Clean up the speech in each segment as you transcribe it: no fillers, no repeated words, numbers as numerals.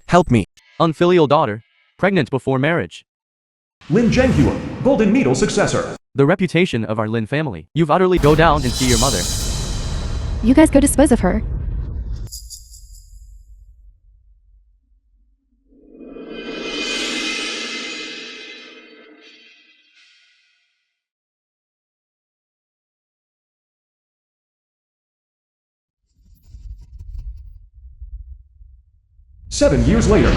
Help me. Unfilial daughter. Pregnant before marriage. Lin Zhanghua, Golden Needle successor. The reputation of our Lin family. You've utterly go down and see your mother. You guys go dispose of her. Seven years later.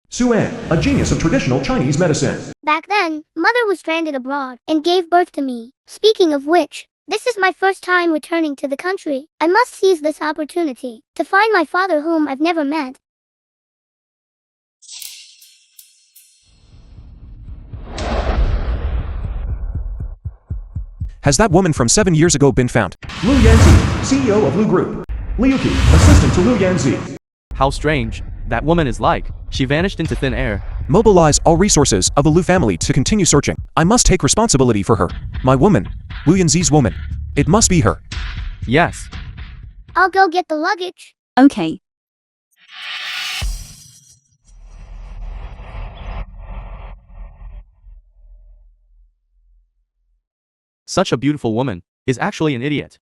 Suenne, a genius of traditional Chinese medicine. Back then, mother was stranded abroad and gave birth to me. Speaking of which, this is my first time returning to the country. I must seize this opportunity to find my father whom I've never met. Has that woman from 7 years ago been found? Lu Yanzi, CEO of Lu Group. Liuqi, assistant to Lu Yanzi. How strange. That woman is like. She vanished into thin air. Mobilize all resources of the Lu family to continue searching. I must take responsibility for her. My woman. Lu Yanzi's woman. It must be her. Yes. I'll go get the luggage. Okay. Such a beautiful woman is actually an idiot.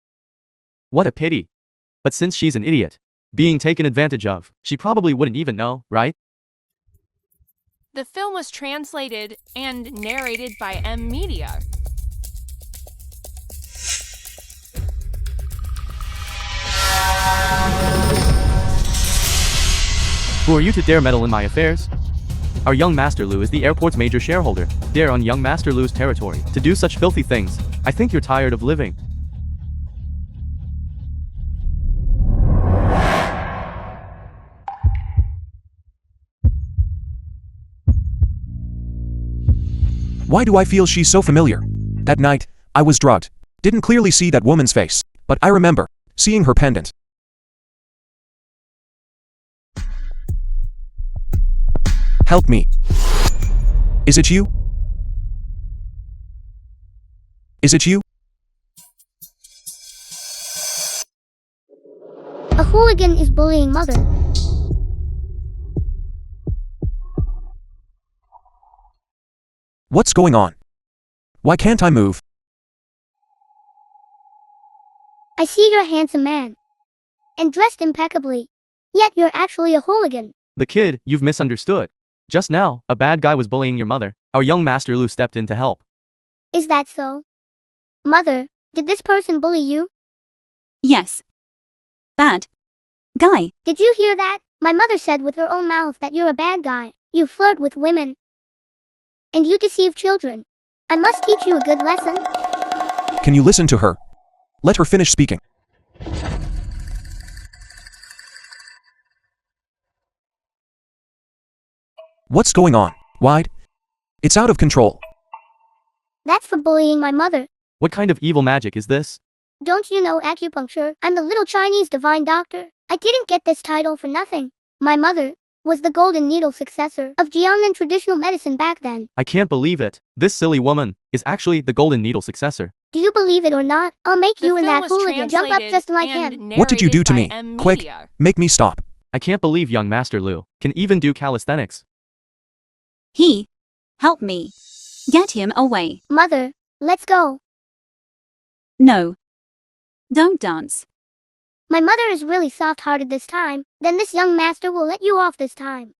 What a pity. But since she's an idiot, being taken advantage of, she probably wouldn't even know, right? The film was translated and narrated by M Media. Who are you to dare meddle in my affairs? Our young Master Lu is the airport's major shareholder. Dare on young Master Lu's territory to do such filthy things. I think you're tired of living. Why do I feel she's so familiar? That night, I was drugged. Didn't clearly see that woman's face, but I remember seeing her pendant. Help me. Is it you? Is it you? A hooligan is bullying mother. What's going on? Why can't I move? I see you're a handsome man. And dressed impeccably. Yet you're actually a hooligan. The kid, you've misunderstood. Just now, a bad guy was bullying your mother. Our young Master Lu stepped in to help. Is that so? Mother, did this person bully you? Yes. Bad guy. Did you hear that? My mother said with her own mouth that you're a bad guy. You flirt with women. And you deceive children. I must teach you a good lesson. Can you listen to her? Let her finish speaking. What's going on? Why? It's out of control. That's for bullying my mother. What kind of evil magic is this? Don't you know acupuncture? I'm the little Chinese divine doctor. I didn't get this title for nothing. My mother was the golden needle successor of Jiangnan traditional medicine back then. I can't believe it. This silly woman is actually the golden needle successor. Do you believe it or not? I'll make you and that hooligan jump up just like him. What did you do to me? Quick, make me stop. I can't believe young Master Lu can even do calisthenics. Help me. Get him away. Mother, let's go. No. Don't dance. My mother is really soft-hearted this time. Then this young master will let you off this time.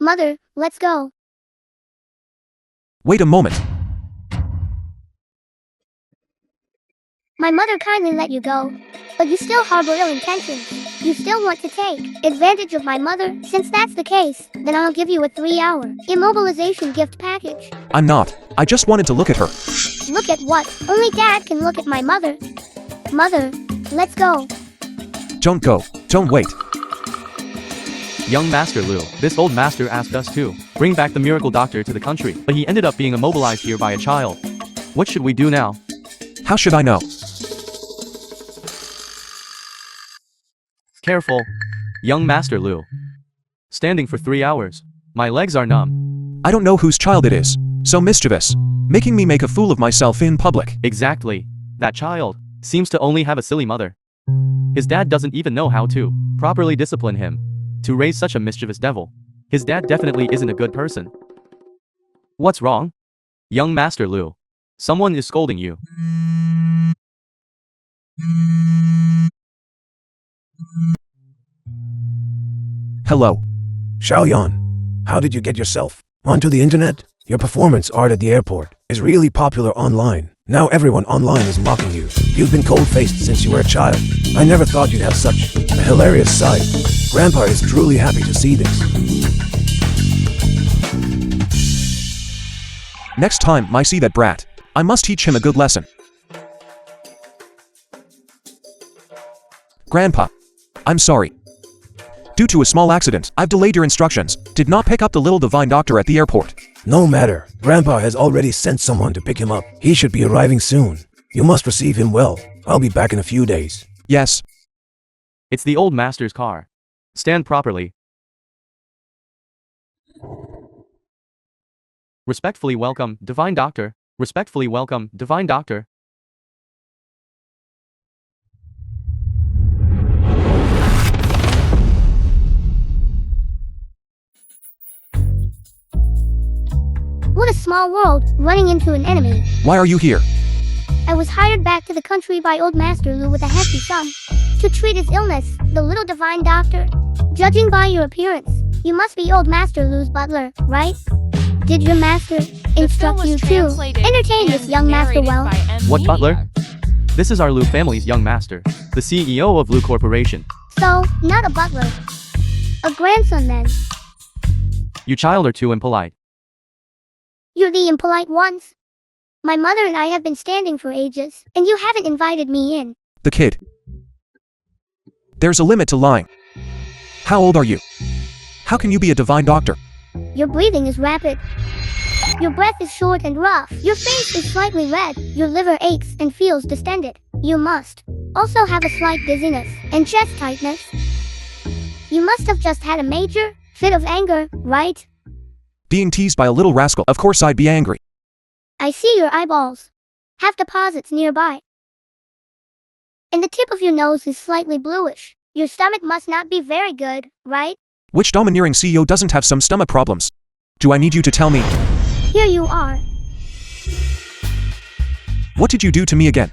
Mother, let's go. Wait a moment. My mother kindly let you go, but you still harbor ill intentions. You still want to take advantage of my mother? Since that's the case, then I'll give you a 3-hour immobilization gift package. I'm not. I just wanted to look at her. Look at what? Only Dad can look at my mother. Mother, let's go. Don't go. Don't wait. Young Master Lu, this old master asked us to bring back the miracle doctor to the country, but he ended up being immobilized here by a child. What should we do now? How should I know? Careful. Young Master Lu. Standing for 3 hours. My legs are numb. I don't know whose child it is. So mischievous. Making me make a fool of myself in public. Exactly. That child seems to only have a silly mother. His dad doesn't even know how to properly discipline him. To raise such a mischievous devil. His dad definitely isn't a good person. What's wrong? Young Master Lu. Someone is scolding you. Hello. Xiaoyan, how did you get yourself onto the internet? Your performance art at the airport is really popular online. Now everyone online is mocking you. You've been cold-faced since you were a child. I never thought you'd have such a hilarious side. Grandpa is truly happy to see this. Next time I see that brat, I must teach him a good lesson. Grandpa, I'm sorry. Due to a small accident, I've delayed your instructions. Did not pick up the little divine doctor at the airport. No matter. Grandpa has already sent someone to pick him up. He should be arriving soon. You must receive him well. I'll be back in a few days. Yes. It's the old master's car. Stand properly. Respectfully welcome, divine doctor. Respectfully welcome, divine doctor. What a small world, running into an enemy. Why are you here? I was hired back to the country by old Master Lu with a hefty sum to treat his illness, the little divine doctor. Judging by your appearance, you must be old Master Lu's butler, right? Did your master instruct you to entertain this young master well? What butler? This is our Lu family's young master, the CEO of Lu Corporation. So, not a butler. A grandson then. You child are too impolite. You're the impolite ones. My mother and I have been standing for ages, and you haven't invited me in. The kid. There's a limit to lying. How old are you? How can you be a divine doctor? Your breathing is rapid. Your breath is short and rough. Your face is slightly red. Your liver aches and feels distended. You must also have a slight dizziness and chest tightness. You must have just had a major fit of anger, right? Being teased by a little rascal, of course I'd be angry. I see your eyeballs. Have deposits nearby. And the tip of your nose is slightly bluish. Your stomach must not be very good, right? Which domineering CEO doesn't have some stomach problems? Do I need you to tell me? Here you are. What did you do to me again?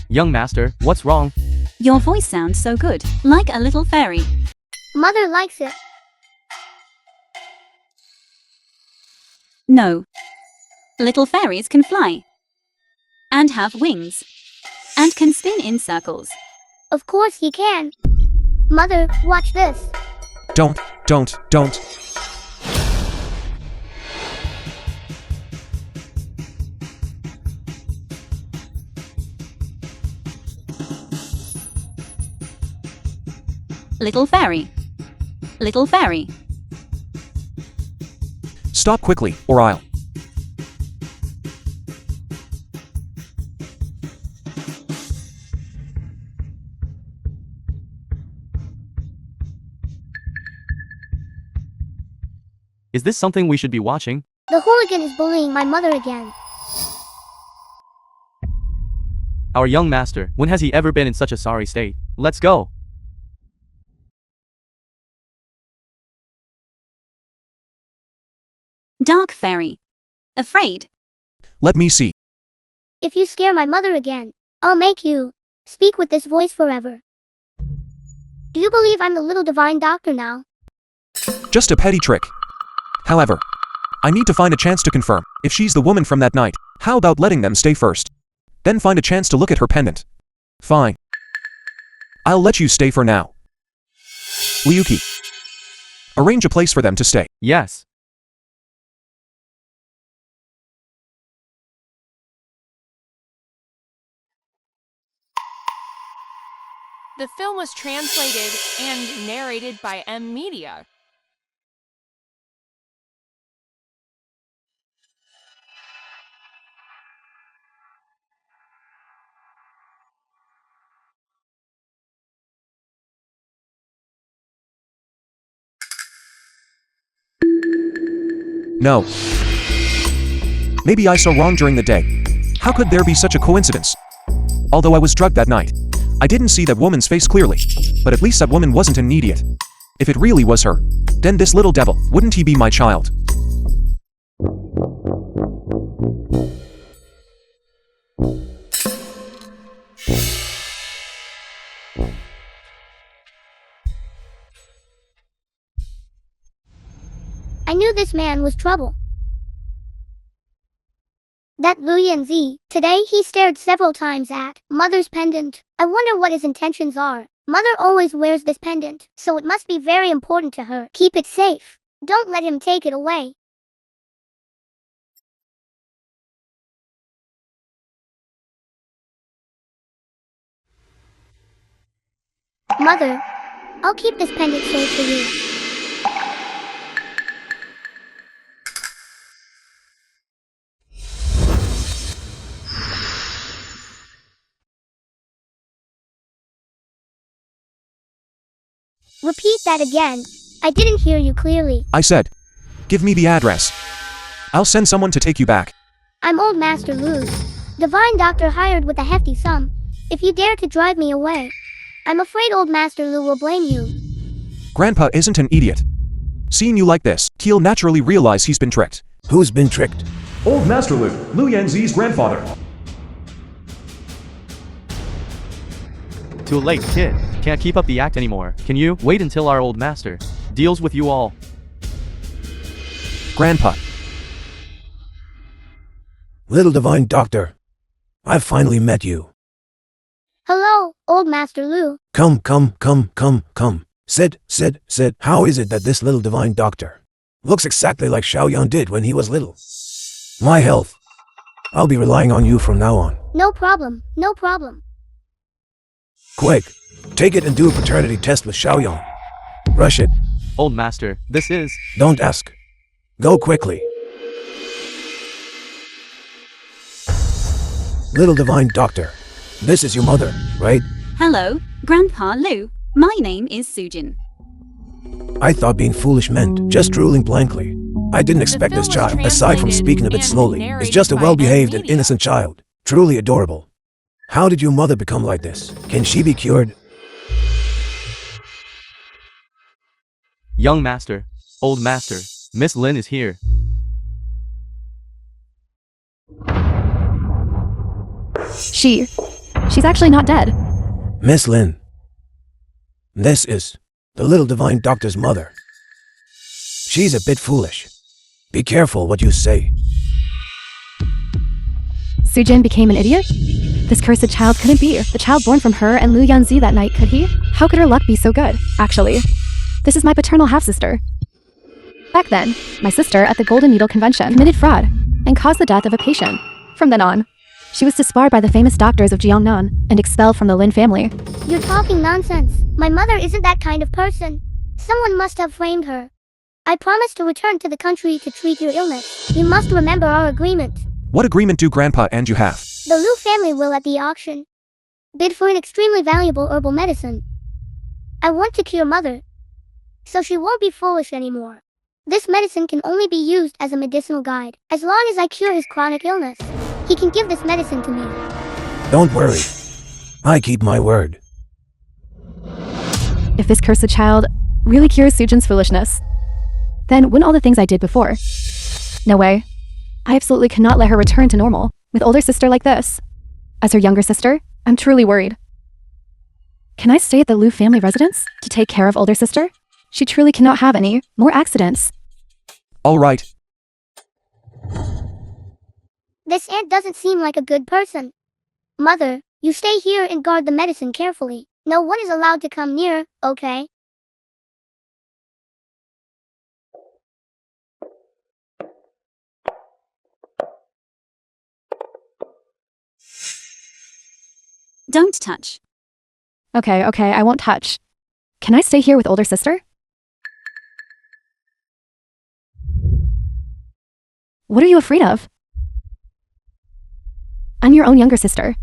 Young master, what's wrong? Your voice sounds so good, like a little fairy. Mother likes it. No. Little fairies can fly. And have wings. And can spin in circles. Of course he can. Mother, watch this. Don't. Little fairy. Little fairy. Stop quickly, or I'll. Is this something we should be watching? The hooligan is bullying my mother again. Our young master, when has he ever been in such a sorry state? Let's go. Dark fairy. Afraid. Let me see. If you scare my mother again, I'll make you speak with this voice forever. Do you believe I'm the little divine doctor now? Just a petty trick. However, I need to find a chance to confirm if she's the woman from that night. How about letting them stay first? Then find a chance to look at her pendant. Fine. I'll let you stay for now. Liuki. Arrange a place for them to stay. Yes. The film was translated and narrated by M Media. No. Maybe I saw wrong during the day. How could there be such a coincidence? Although I was drugged that night, I didn't see that woman's face clearly. But at least that woman wasn't an idiot. If it really was her, then this little devil, wouldn't he be my child? I knew this man was trouble. That Yanzi, today he stared several times at Mother's pendant. I wonder what his intentions are. Mother always wears this pendant, so it must be very important to her. Keep it safe. Don't let him take it away. Mother, I'll keep this pendant safe for you. Repeat that again. I didn't hear you clearly. I said, give me the address. I'll send someone to take you back. I'm Old Master Lu's divine doctor hired with a hefty sum. If you dare to drive me away, I'm afraid Old Master Lu will blame you. Grandpa isn't an idiot. Seeing you like this, he'll naturally realize he's been tricked. Who's been tricked? Old Master Lu Yanzi's grandfather. Too late, kid. Can't keep up the act anymore. Can you wait until our old master deals with you all? Grandpa. Little divine doctor. I've finally met you. Hello, Old Master Lu. Come. Sit. How is it that this little divine doctor looks exactly like Xiaoyan did when he was little? My health. I'll be relying on you from now on. No problem. Quick, take it and do a paternity test with Xiaoyan. Rush it. Old master, this is... Don't ask. Go quickly. Little divine doctor, this is your mother, right? Hello, Grandpa Lu. My name is Sujin. I thought being foolish meant just drooling blankly. I didn't expect film this was child, aside from speaking a bit translated slowly, and is just a narrated by well-behaved and Media. innocent child. Truly adorable. How did your mother become like this? Can she be cured? Young master, old master, Miss Lynn is here. She's actually not dead. Miss Lynn. This is the little divine doctor's mother. She's a bit foolish. Be careful what you say. Sujin became an idiot? This cursed child couldn't be the child born from her and Lu Yanzi that night, could he? How could her luck be so good? Actually, this is my paternal half-sister. Back then, my sister at the Golden Needle Convention committed fraud and caused the death of a patient. From then on, she was disbarred by the famous doctors of Jiangnan and expelled from the Lin family. You're talking nonsense. My mother isn't that kind of person. Someone must have framed her. I promised to return to the country to treat your illness. You must remember our agreement. What agreement do Grandpa and you have? The Lu family will at the auction bid for an extremely valuable herbal medicine. I want to cure Mother, so she won't be foolish anymore. This medicine can only be used as a medicinal guide. As long as I cure his chronic illness, he can give this medicine to me. Don't worry. I keep my word. If this cursed child really cures Sujin's foolishness, then wouldn't all the things I did before? No way. I absolutely cannot let her return to normal with older sister like this. As her younger sister, I'm truly worried. Can I stay at the Lu family residence to take care of older sister? She truly cannot have any more accidents. All right. This aunt doesn't seem like a good person. Mother, you stay here and guard the medicine carefully. No one is allowed to come near, okay? Don't touch. Okay, I won't touch. Can I stay here with older sister? What are you afraid of? I'm your own younger sister.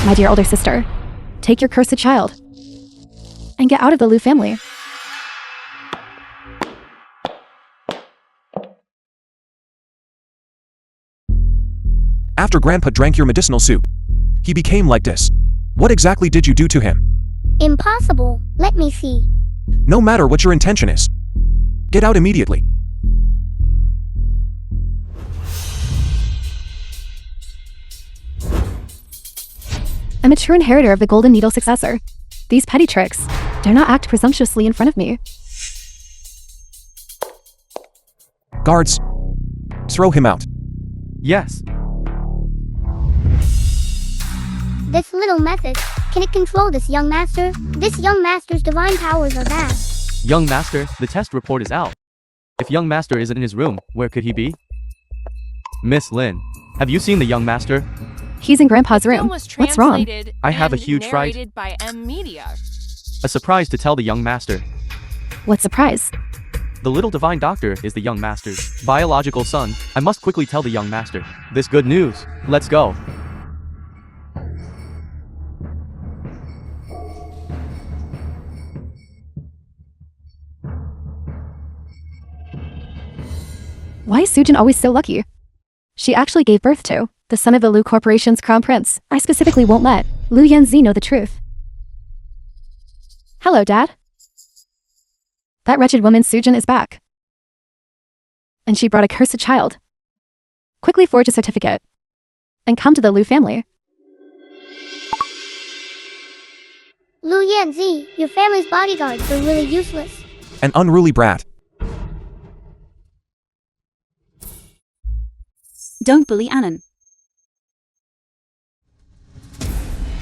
My dear older sister, take your cursed child and get out of the Lu family. After Grandpa drank your medicinal soup, he became like this. What exactly did you do to him? Impossible. Let me see. No matter what your intention is, get out immediately. I'm a true inheritor of the Golden Needle successor. These petty tricks dare not act presumptuously in front of me. Guards, throw him out. Yes. This little method, can it control this young master? This young master's divine powers are vast. Young master, the test report is out. If young master isn't in his room, where could he be? Miss Lynn, have you seen the young master? He's in Grandpa's room. What's wrong? I have a huge fright. Narrated by M Media. A surprise to tell the young master. What surprise? The little divine doctor is the young master's biological son. I must quickly tell the young master this good news. Let's go. Why is Sujin always so lucky? She actually gave birth to the son of the Lu Corporation's crown prince. I specifically won't let Lu Yanzi know the truth. Hello, Dad. That wretched woman Sujin is back. And she brought a cursed child. Quickly forge a certificate and come to the Lu family. Lu Yanzi, your family's bodyguards are really useless. An unruly brat. Don't bully Annan.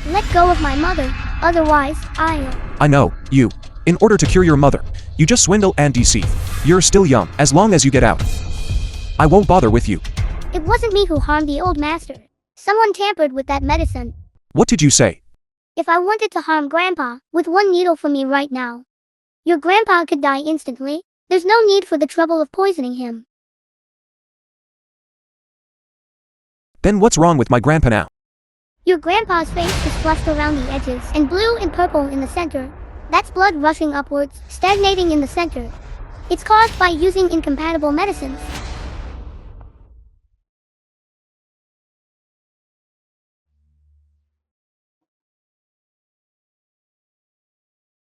Let go of my mother, otherwise I'll... I know, you. In order to cure your mother, you just swindle and deceive. You're still young, as long as you get out. I won't bother with you. It wasn't me who harmed the old master. Someone tampered with that medicine. What did you say? If I wanted to harm Grandpa, with one needle from me right now, your Grandpa could die instantly. There's no need for the trouble of poisoning him. Then what's wrong with my grandpa now? Your Grandpa's face is flushed around the edges and blue and purple in the center. That's blood rushing upwards, stagnating in the center. It's caused by using incompatible medicines.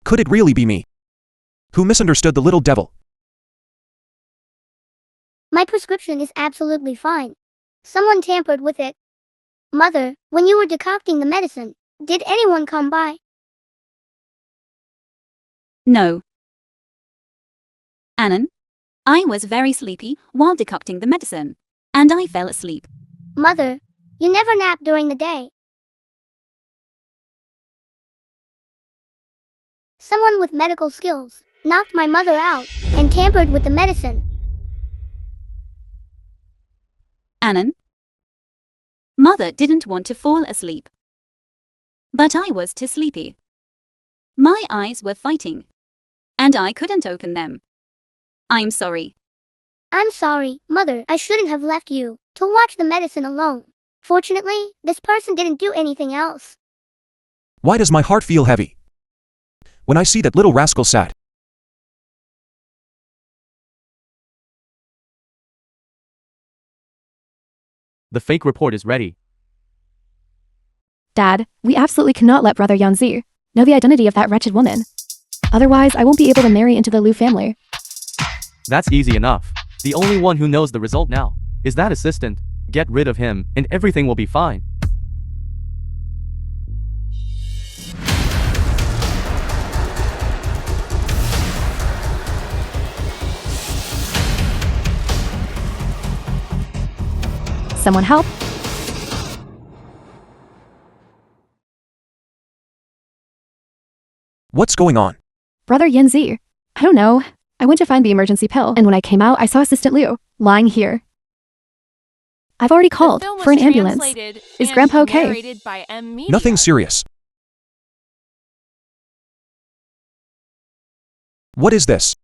Could it really be me? Who misunderstood the little devil? My prescription is absolutely fine. Someone tampered with it. Mother, when you were decocting the medicine, did anyone come by? No. Annan, I was very sleepy while decocting the medicine, and I fell asleep. Mother, you never nap during the day. Someone with medical skills knocked my mother out and tampered with the medicine. Annan, Mother didn't want to fall asleep. But I was too sleepy. My eyes were fighting, and I couldn't open them. I'm sorry. I'm sorry, Mother. I shouldn't have left you to watch the medicine alone. Fortunately, this person didn't do anything else. Why does my heart feel heavy when I see that little rascal sad? The fake report is ready. Dad, we absolutely cannot let Brother Yanzi know the identity of that wretched woman. Otherwise, I won't be able to marry into the Lu family. That's easy enough. The only one who knows the result now is that assistant. Get rid of him, and everything will be fine. Someone help? What's going on? Brother Yanzi. I don't know. I went to find the emergency pill, and when I came out, I saw Assistant Liu lying here. I've already called for an ambulance. Is Grandpa okay? Nothing serious. What is this?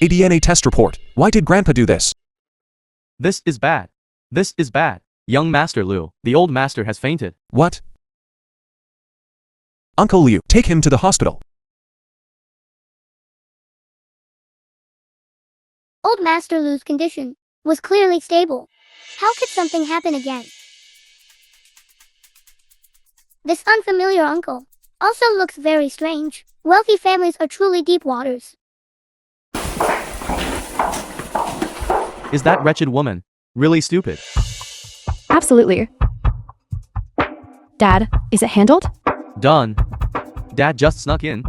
A DNA test report. Why did Grandpa do this? This is bad. This is bad. Young Master Liu, the old master has fainted. What? Uncle Liu, take him to the hospital. Old Master Liu's condition was clearly stable. How could something happen again? This unfamiliar uncle also looks very strange. Wealthy families are truly deep waters. Is that wretched woman really stupid? Absolutely. Dad, is it handled? Done. Dad just snuck in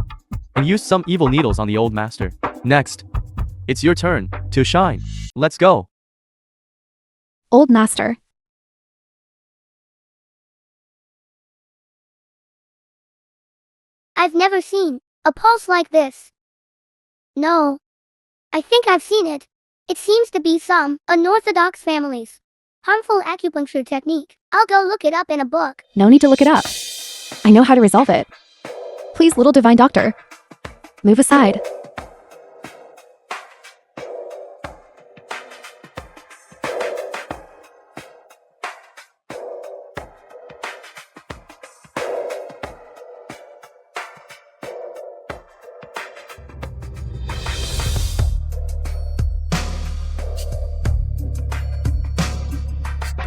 and used some evil needles on the old master. Next, it's your turn to shine. Let's go. Old master. I've never seen a pulse like this. No. I think I've seen it. It seems to be some unorthodox families. Harmful acupuncture technique. I'll go look it up in a book. No need to look it up. I know how to resolve it. Please, little divine doctor. Move aside.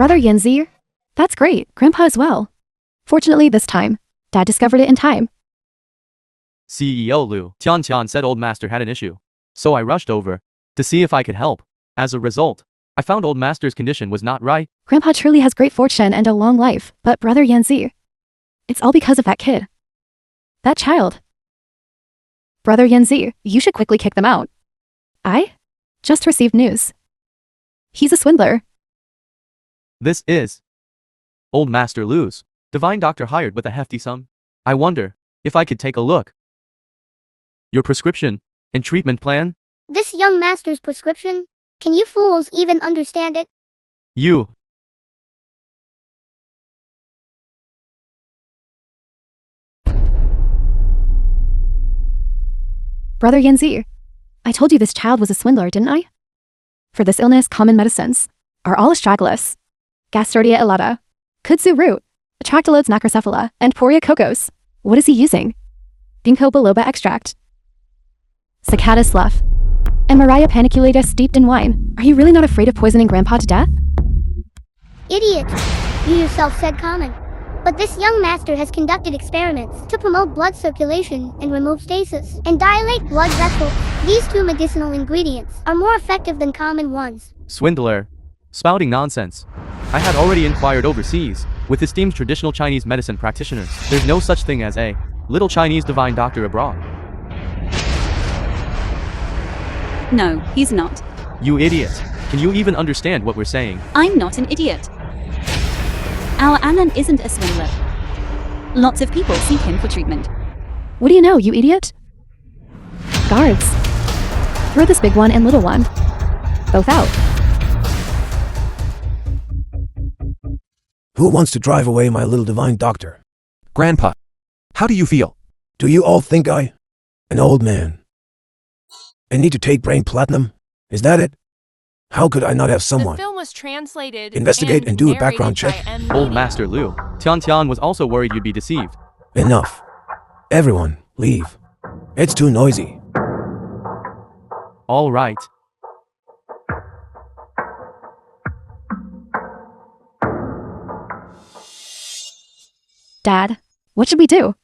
Brother Yanzi? That's great. Grandpa as well. Fortunately this time, Dad discovered it in time. CEO Liu Tian said old master had an issue. So I rushed over to see if I could help. As a result, I found old master's condition was not right. Grandpa truly has great fortune and a long life, but Brother Yanzi, it's all because of that kid. That child. Brother Yanzi, you should quickly kick them out. I just received news. He's a swindler. This is old Master Liu's divine doctor hired with a hefty sum. I wonder if I could take a look. Your prescription and treatment plan? This young master's prescription? Can you fools even understand it? You. Brother Yanzi, I told you this child was a swindler, didn't I? For this illness, common medicines are all astragalus, Gastrodia elata, kudzu root, Atractylodes macrocephala, and Poria cocos. What is he using? Ginkgo biloba extract, cicada slough, and Maria paniculata steeped in wine. Are you really not afraid of poisoning Grandpa to death? Idiot! You yourself said common. But this young master has conducted experiments to promote blood circulation and remove stasis and dilate blood vessels. These two medicinal ingredients are more effective than common ones. Swindler. Spouting nonsense. I had already inquired overseas with esteemed traditional Chinese medicine practitioners. There's no such thing as a little Chinese divine doctor abroad. No, he's not. You idiot. Can you even understand what we're saying? I'm not an idiot. Our Annan isn't a swindler. Lots of people seek him for treatment. What do you know, you idiot? Guards. Throw this big one and little one both out. Who wants to drive away my little divine doctor? Grandpa, how do you feel? Do you all think an old man, and need to take brain platinum? Is that it? How could I not have The someone film was translated investigate and do a background narrated check? by M. Old Media. Master Liu Tian was also worried you'd be deceived. Enough. Everyone, leave. It's too noisy. All right. Dad, what should we do?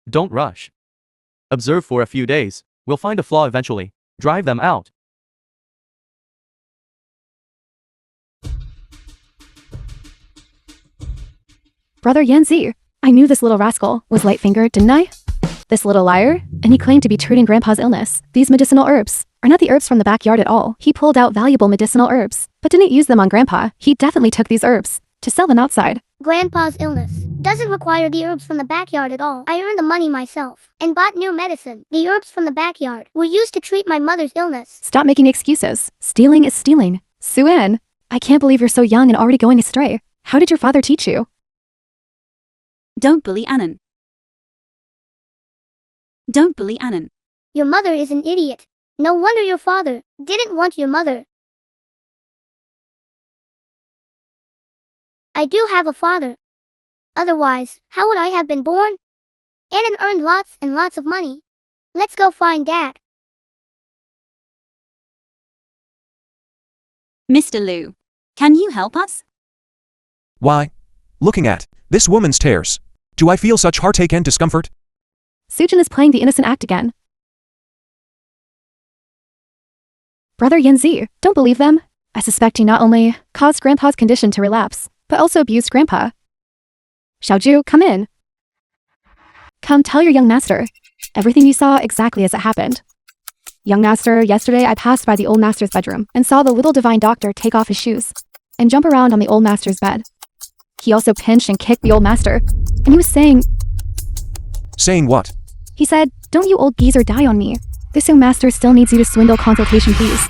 Don't rush. Observe for a few days. We'll find a flaw eventually. Drive them out. Brother Yanzi, I knew this little rascal was light-fingered, didn't I? This little liar, and he claimed to be treating Grandpa's illness. These medicinal herbs are not the herbs from the backyard at all. He pulled out valuable medicinal herbs, but didn't use them on Grandpa. He definitely took these herbs to sell them outside. Grandpa's illness doesn't require the herbs from the backyard at all. I earned the money myself and bought new medicine. The herbs from the backyard were used to treat my mother's illness. Stop making excuses. Stealing is stealing. Suenne, I can't believe you're so young and already going astray. How did your father teach you? Don't bully Annan. Don't bully Annan. Your mother is an idiot. No wonder your father didn't want your mother. I do have a father. Otherwise, how would I have been born? Annan earned lots and lots of money. Let's go find Dad. Mr. Liu, can you help us? Why? Looking at this woman's tears. Do I feel such heartache and discomfort? Sujin is playing the innocent act again. Brother Yanzi, don't believe them. I suspect he not only caused Grandpa's condition to relapse, but also abused Grandpa. Xiaoju, come in. Come tell your young master. Everything you saw exactly as it happened. Young master, yesterday I passed by the old master's bedroom and saw the little divine doctor take off his shoes and jump around on the old master's bed. He also pinched and kicked the old master, and he was saying... Saying what? He said, "Don't you old geezer die on me. This young master still needs you to swindle consultation fees."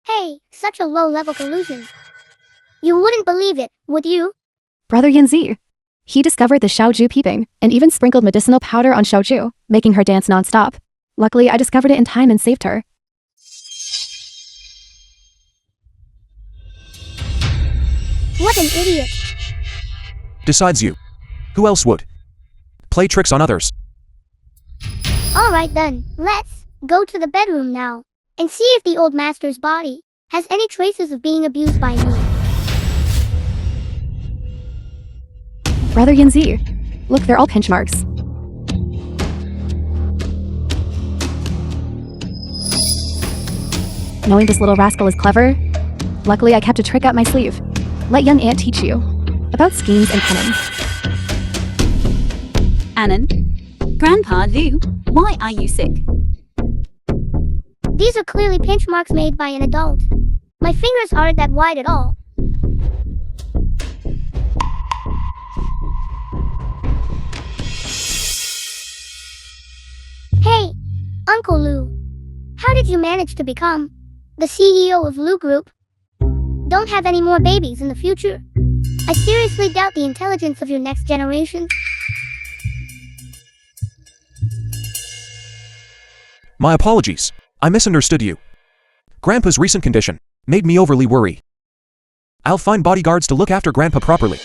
Hey, such a low-level collusion. You wouldn't believe it, would you? Brother Yanzi. He discovered the Xiaoju peeping and even sprinkled medicinal powder on Xiaoju, making her dance non-stop. Luckily, I discovered it in time and saved her. What an idiot. Besides you. Who else would? Play tricks on others. Alright then, let's go to the bedroom now and see if the old master's body has any traces of being abused by me. Brother Yanzi. Look, they're all pinch marks. Knowing this little rascal is clever, luckily I kept a trick up my sleeve. Let young aunt teach you about schemes and cunning. Annan, Grandpa Liu, why are you sick? These are clearly pinch marks made by an adult. My fingers aren't that wide at all. Hey, Uncle Liu. How did you manage to become the CEO of Liu Group? Don't have any more babies in the future. I seriously doubt the intelligence of your next generation. My apologies. I misunderstood you. Grandpa's recent condition made me overly worry. I'll find bodyguards to look after Grandpa properly.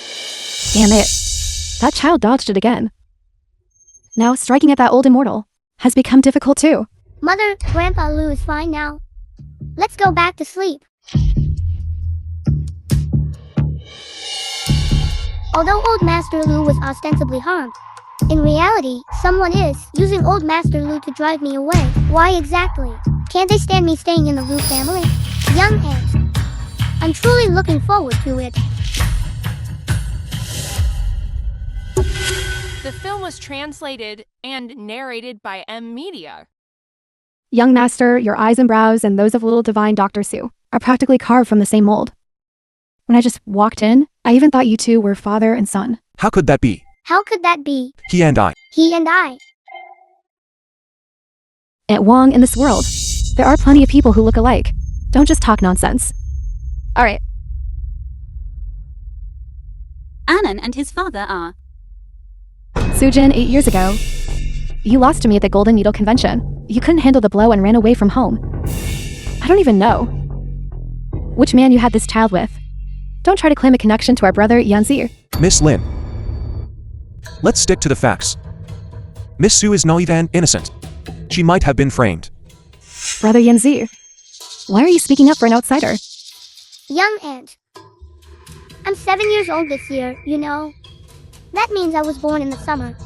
Damn it. That child dodged it again. Now striking at that old immortal has become difficult too. Mother, Grandpa Liu is fine now. Let's go back to sleep. Although Old Master Liu was ostensibly harmed, in reality, someone is using Old Master Liu to drive me away. Why exactly? Can't they stand me staying in the Liu family? Young aunt. I'm truly looking forward to it. The film was translated and narrated by M Media. Young master, your eyes and brows and those of little divine Dr. Sue are practically carved from the same mold. When I just walked in, I even thought you two were father and son. How could that be? How could that be? He and I. He and I. Aunt Wong, in this world, there are plenty of people who look alike. Don't just talk nonsense. Alright. Annan and his father are. Sujin, 8 years ago, you lost to me at the Golden Needle Convention. You couldn't handle the blow and ran away from home. I don't even know which man you had this child with. Don't try to claim a connection to our brother Yanzi. Miss Lynn. Let's stick to the facts. Miss Sue is naive and innocent. She might have been framed. Brother Yanzi, why are you speaking up for an outsider? Young aunt. I'm 7 years old this year, you know. That means I was born in the summer.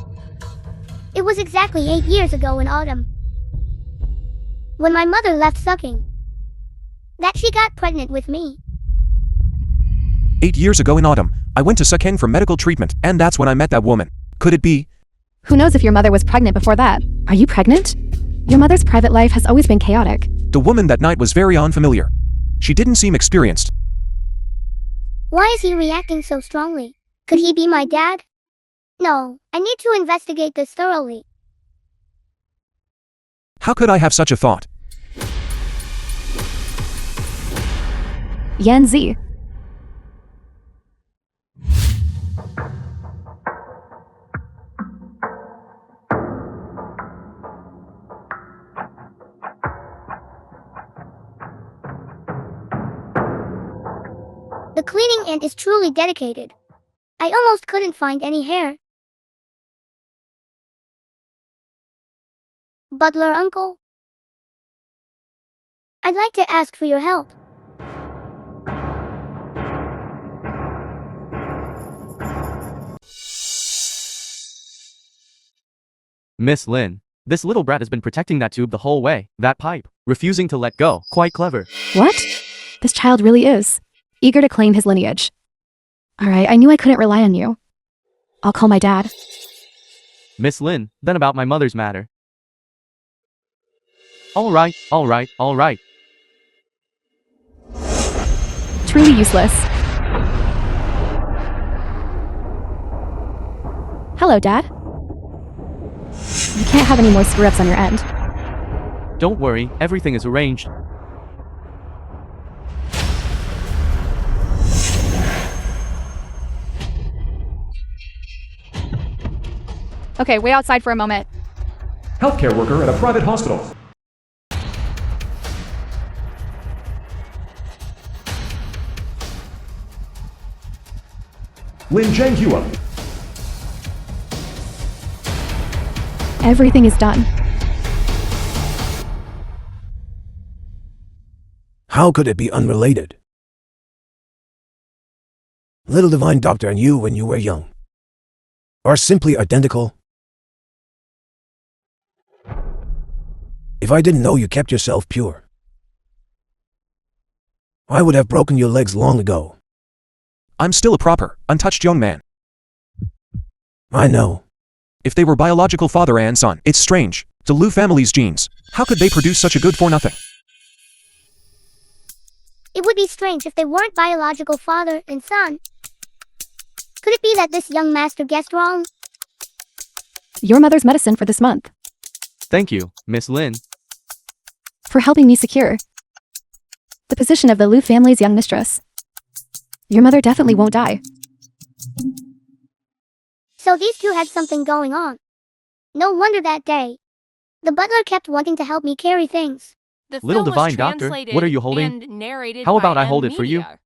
It was exactly 8 years ago in autumn, when my mother left sucking, that she got pregnant with me. 8 years ago in autumn, I went to Suenne for medical treatment, and that's when I met that woman. Could it be? Who knows if your mother was pregnant before that? Are you pregnant? Your mother's private life has always been chaotic. The woman that night was very unfamiliar. She didn't seem experienced. Why is he reacting so strongly? Could he be my dad? No, I need to investigate this thoroughly. How could I have such a thought? Yanzi. The cleaning aunt is truly dedicated. I almost couldn't find any hair. Butler uncle? I'd like to ask for your help. Miss Lynn. This little brat has been protecting that tube the whole way, that pipe, refusing to let go. Quite clever. What? This child really is eager to claim his lineage. Alright, I knew I couldn't rely on you. I'll call my dad. Miss Lynn, then about my mother's matter. Alright. Truly useless. Hello, Dad. You can't have any more screw-ups on your end. Don't worry, everything is arranged. Okay, wait outside for a moment. Healthcare worker at a private hospital. Lin Zhanghua. Everything is done. How could it be unrelated? Little Divine Doctor and you when you were young are simply identical. If I didn't know you kept yourself pure, I would have broken your legs long ago. I'm still a proper, untouched young man. I know. If they were biological father and son, it's strange. The Liu family's genes. How could they produce such a good for nothing? It would be strange if they weren't biological father and son. Could it be that this young master guessed wrong? Your mother's medicine for this month. Thank you, Miss Lynn. For helping me secure the position of the Liu family's young mistress. Your mother definitely won't die. So these two had something going on. No wonder that day the butler kept wanting to help me carry things. The Little film was Divine Doctor, translated what are you holding? and narrated How about by I hold it for you? Media.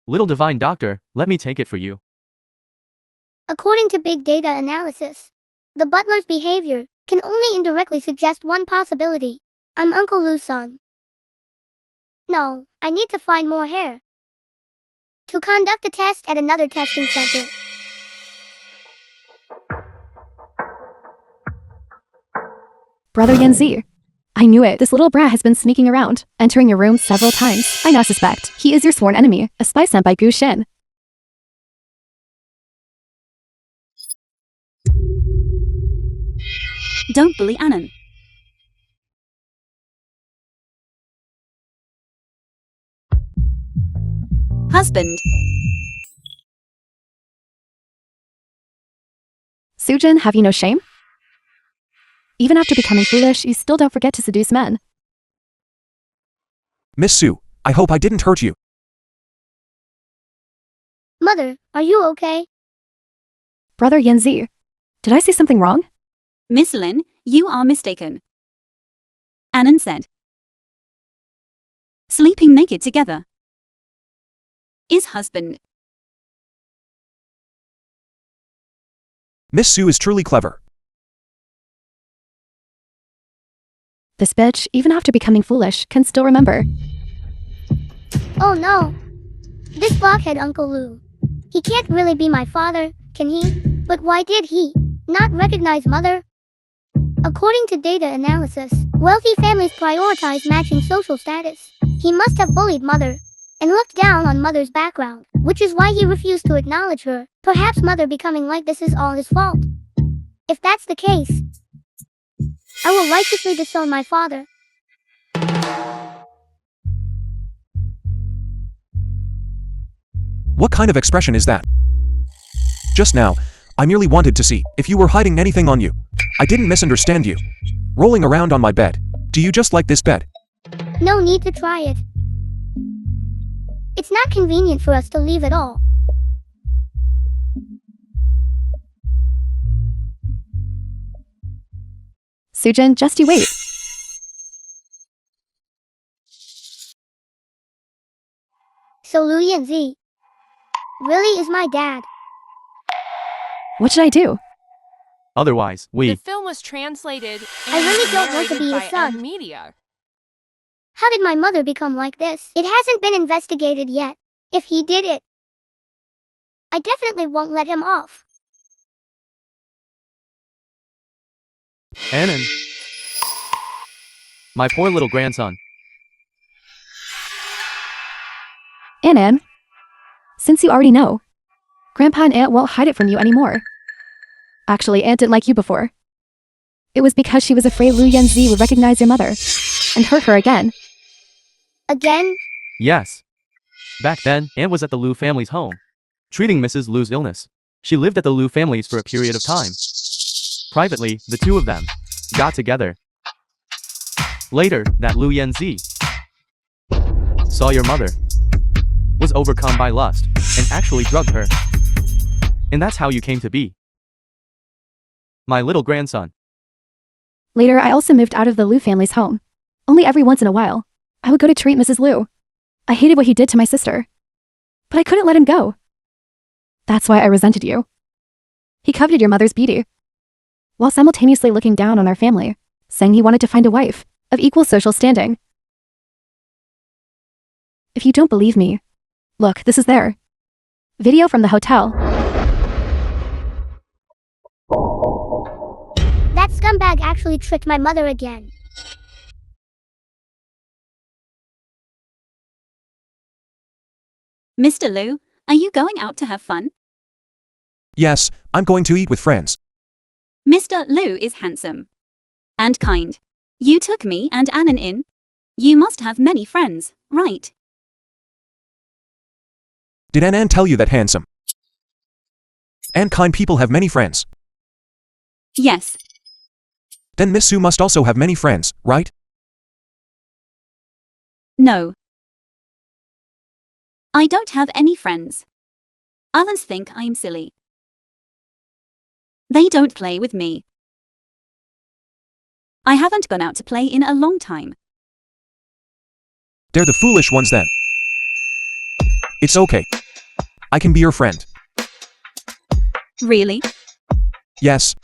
Little Divine Doctor, let me take it for you. According to big data analysis, the butler's behavior can only indirectly suggest one possibility. I'm Uncle Lu's son. No, I need to find more hair to conduct a test at another testing center. Brother Yanzi. I knew it. This little brat has been sneaking around, entering your room several times. I now suspect he is your sworn enemy, a spy sent by Gu Shin. Don't bully Annan. Husband. Sujin, have you no shame? Even after becoming foolish, you still don't forget to seduce men. Miss Sue, I hope I didn't hurt you. Mother, are you okay? Brother Yanzi, did I say something wrong? Miss Lynn, you are mistaken. Annan said. Sleeping naked together. Is husband. Miss Sue is truly clever. This bitch, even after becoming foolish, can still remember. Oh no! This blockhead Uncle Lu. He can't really be my father, can he? But why did he not recognize mother? According to data analysis, wealthy families prioritize matching social status. He must have bullied mother and looked down on mother's background, which is why he refused to acknowledge her. Perhaps mother becoming like this is all his fault. If that's the case, I will righteously disown my father. What kind of expression is that? Just now, I merely wanted to see if you were hiding anything on you. I didn't misunderstand you. Rolling around on my bed. Do you just like this bed? No need to try it. It's not convenient for us to leave at all. Sujin, just you wait. So Lu Z really is my dad. What should I do? Otherwise, The we. film was translated and I really don't want to narrated be your by son. Media. How did my mother become like this? It hasn't been investigated yet. If he did it, I definitely won't let him off. Annan. My poor little grandson. Annan, since you already know, Grandpa and Aunt won't hide it from you anymore. Actually, Aunt didn't like you before. It was because she was afraid Yanzi would recognize your mother and hurt her again. Again? Yes. Back then, Aunt was at the Liu family's home, treating Mrs. Liu's illness. She lived at the Liu family's for a period of time. Privately, the two of them got together. Later, that Liu Yanzi saw your mother, was overcome by lust, and actually drugged her. And that's how you came to be. My little grandson. Later, I also moved out of the Liu family's home. Only every once in a while, I would go to treat Mrs. Liu. I hated what he did to my sister. But I couldn't let him go. That's why I resented you. He coveted your mother's beauty, while simultaneously looking down on our family, saying he wanted to find a wife of equal social standing. If you don't believe me, look, this is there. Video from the hotel. That scumbag actually tricked my mother again. Mr. Liu, are you going out to have fun? Yes, I'm going to eat with friends. Mr. Liu is handsome and kind. You took me and Annan in. You must have many friends, right? Did Annan tell you that handsome and kind people have many friends? Yes. Then Miss Su must also have many friends, right? No. I don't have any friends. Others think I'm silly. They don't play with me. I haven't gone out to play in a long time. They're the foolish ones then. It's okay. I can be your friend. Really? Yes.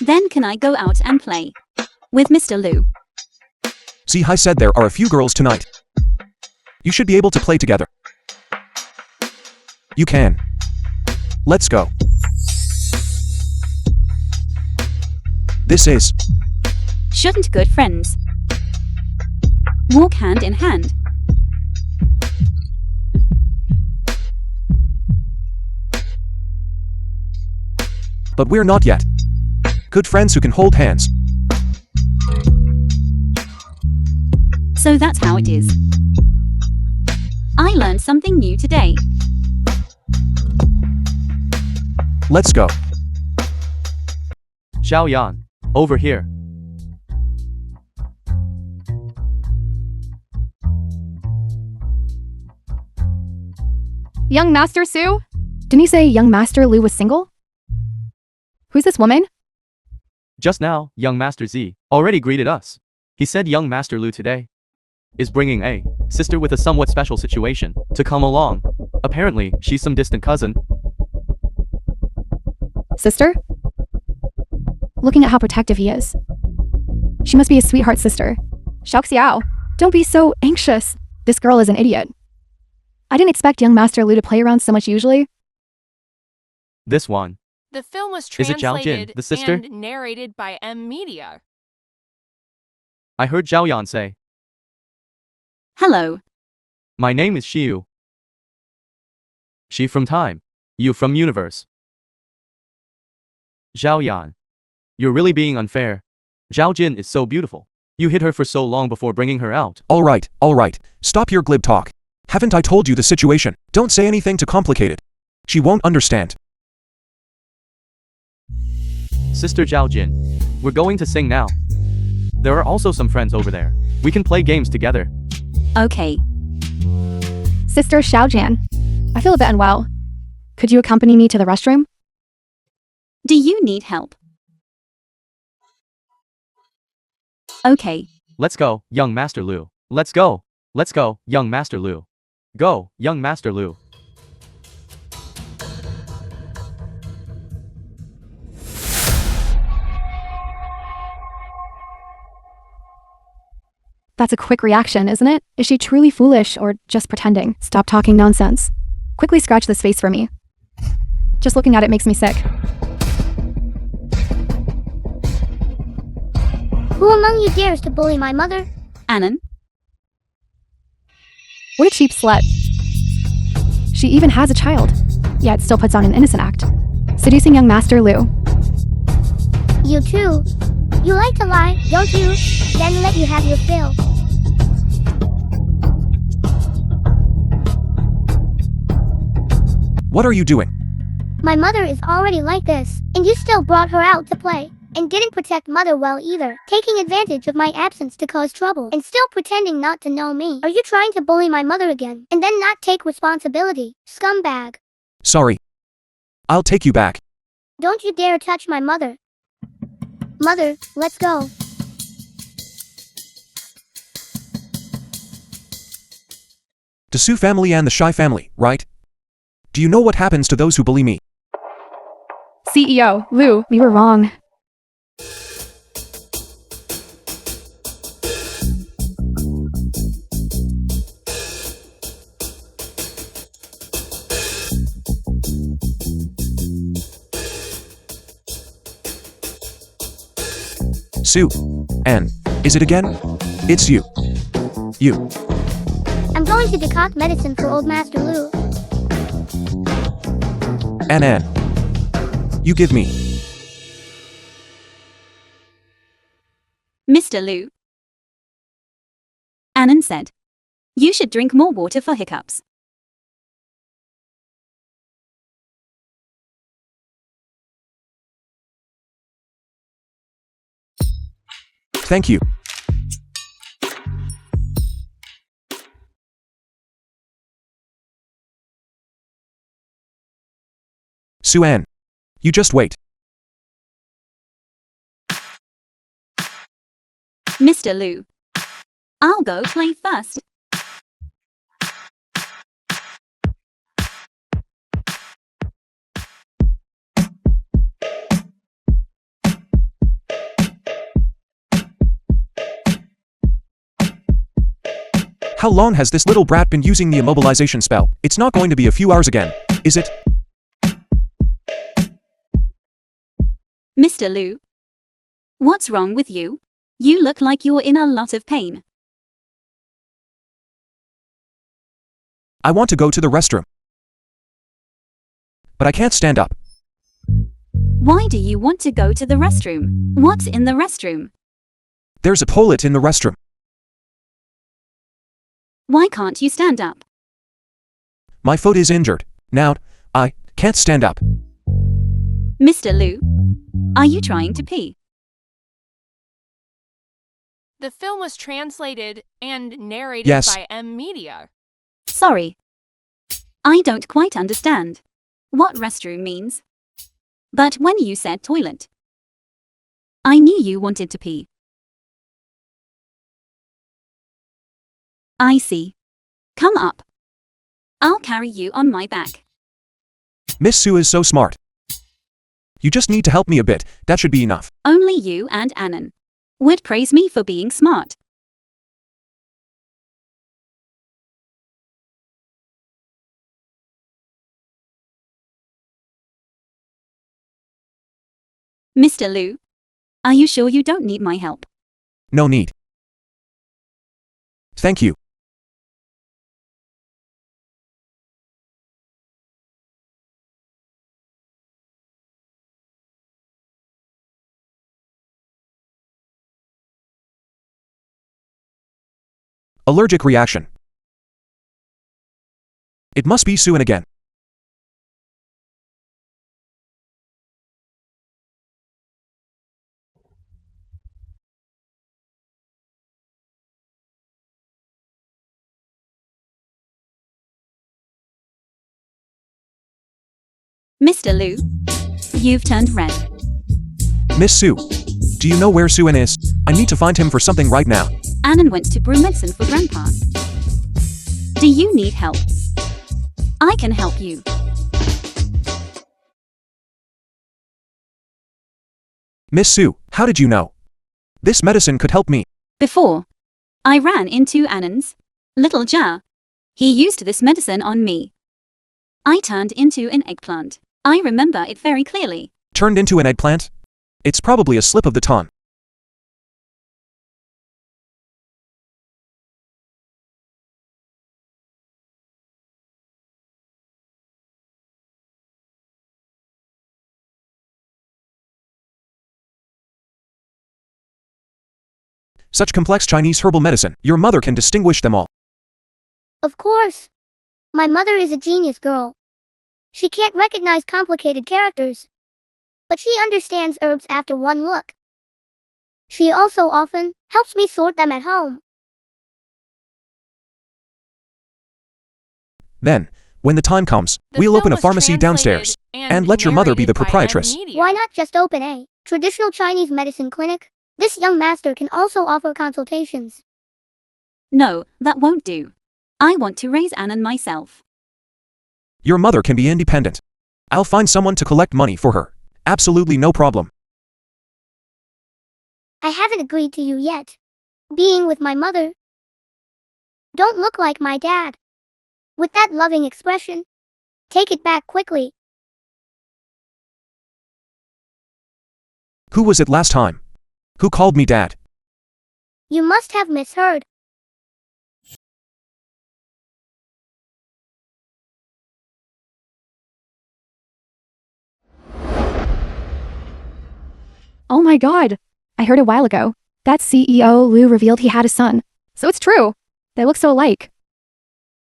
Then can I go out and play with Mr. Liu? See, I said there are a few girls tonight. You should be able to play together. You can. Let's go. This is. Shouldn't good friends walk hand in hand? But we're not yet. Good friends who can hold hands. So that's how it is. I learned something new today. Let's go. Xiao Yan, over here. Young Master Su? Didn't he say young Master Liu was single? Who's this woman? Just now, young Master Z already greeted us. He said young Master Liu today is bringing a sister with a somewhat special situation to come along. Apparently, she's some distant cousin. Sister? Looking at how protective he is. She must be a sweetheart sister. Xiao. Don't be so anxious. This girl is an idiot. I didn't expect young Master Liu to play around so much usually. This one. The film was Is it Zhao Jin, translated the sister? and narrated by Media. I heard Zhao Yan say, Hello. my name is Xiu. She from time. You from universe. Zhao Yan. You're really being unfair. Zhao Jin is so beautiful. You hid her for so long before bringing her out. All right. Stop your glib talk. Haven't I told you the situation? Don't say anything to complicate it. She won't understand. Sister Zhao Jin. We're going to sing now. There are also some friends over there. We can play games together. Okay. Sister Xiaojian, I feel a bit unwell. Could you accompany me to the restroom? Do you need help? Okay. Let's go, young Master Liu. Let's go. Let's go, young Master Liu. Go, young Master Liu. That's a quick reaction, isn't it? Is she truly foolish or just pretending? Stop talking nonsense. Quickly scratch this face for me. Just looking at it makes me sick. Who among you dares to bully my mother? Annan? What a cheap slut. She even has a child, yet still puts on an innocent act. Seducing young Master Lu. You too. You like to lie, don't you? Then let you have your fill. What are you doing? My mother is already like this, and you still brought her out to play. And didn't protect mother well either, taking advantage of my absence to cause trouble, and still pretending not to know me. Are you trying to bully my mother again, and then not take responsibility, scumbag? Sorry. I'll take you back. Don't you dare touch my mother. Mother, let's go. The Sue family and the Shy family, right? Do you know what happens to those who bully me? CEO, Lu, we were wrong. Sue. Ann. Is it again? It's you. You. I'm going to decoct medicine for old Master Lu. Ann. You give me. Mr. Lu. Annan said. You should drink more water for hiccups. Thank you. Suenne. You just wait. Mr. Lu. I'll go play first. How long has this little brat been using the immobilization spell? It's not going to be a few hours again, is it? Mr. Lu. What's wrong with you? You look like you're in a lot of pain. I want to go to the restroom. But I can't stand up. Why do you want to go to the restroom? What's in the restroom? There's a toilet in the restroom. Why can't you stand up? My foot is injured. Now, I can't stand up. Mr. Lu. Are you trying to pee? The film was translated and narrated Yes. by M Media. Sorry. I don't quite understand what restroom means. But when you said toilet, I knew you wanted to pee. I see. Come up. I'll carry you on my back. Miss Sue is so smart. You just need to help me a bit, that should be enough. Only you and Annan would praise me for being smart. Mr. Lu, are you sure you don't need my help? No need. Thank you. Allergic reaction. It must be Suenne again. Mr. Lu, you've turned red. Miss Sue, do you know where Suenne is? I need to find him for something right now. Annan went to brew medicine for Grandpa. Do you need help? I can help you. Miss Sue, how did you know? This medicine could help me. Before, I ran into Annan's little jar. He used this medicine on me. I turned into an eggplant. I remember it very clearly. Turned into an eggplant? It's probably a slip of the tongue. Such complex Chinese herbal medicine, your mother can distinguish them all. Of course. My mother is a genius girl. She can't recognize complicated characters, but she understands herbs after one look. She also often helps me sort them at home. Then, when the time comes, The we'll film open a was pharmacy downstairs. translated And let your mother be the narrated by proprietress. Media. Why not just open a traditional Chinese medicine clinic? This young master can also offer consultations. No, that won't do. I want to raise Annan myself. Your mother can be independent. I'll find someone to collect money for her. Absolutely no problem. I haven't agreed to you yet. Being with my mother. Don't look like my dad. With that loving expression. Take it back quickly. Who was it last time? Who called me dad? You must have misheard. Oh my god. I heard a while ago. That CEO Lou revealed he had a son. So it's true. They look so alike.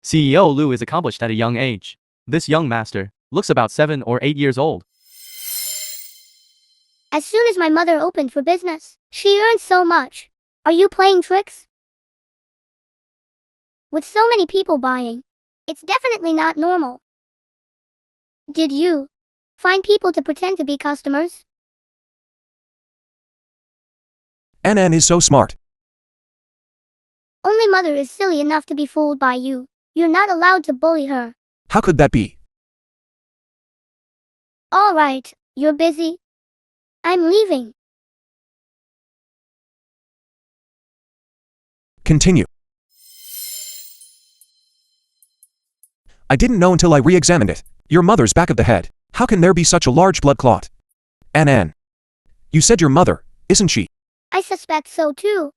CEO Lou is accomplished at a young age. This young master looks about 7 or 8 years old. As soon as my mother opened for business, she earned so much. Are you playing tricks? With so many people buying, it's definitely not normal. Did you find people to pretend to be customers? Annan is so smart. Only mother is silly enough to be fooled by you. You're not allowed to bully her. How could that be? All right, you're busy. I'm leaving. Continue. I didn't know until I re-examined it. Your mother's back of the head. How can there be such a large blood clot? Annan. You said your mother, isn't she? I suspect so too.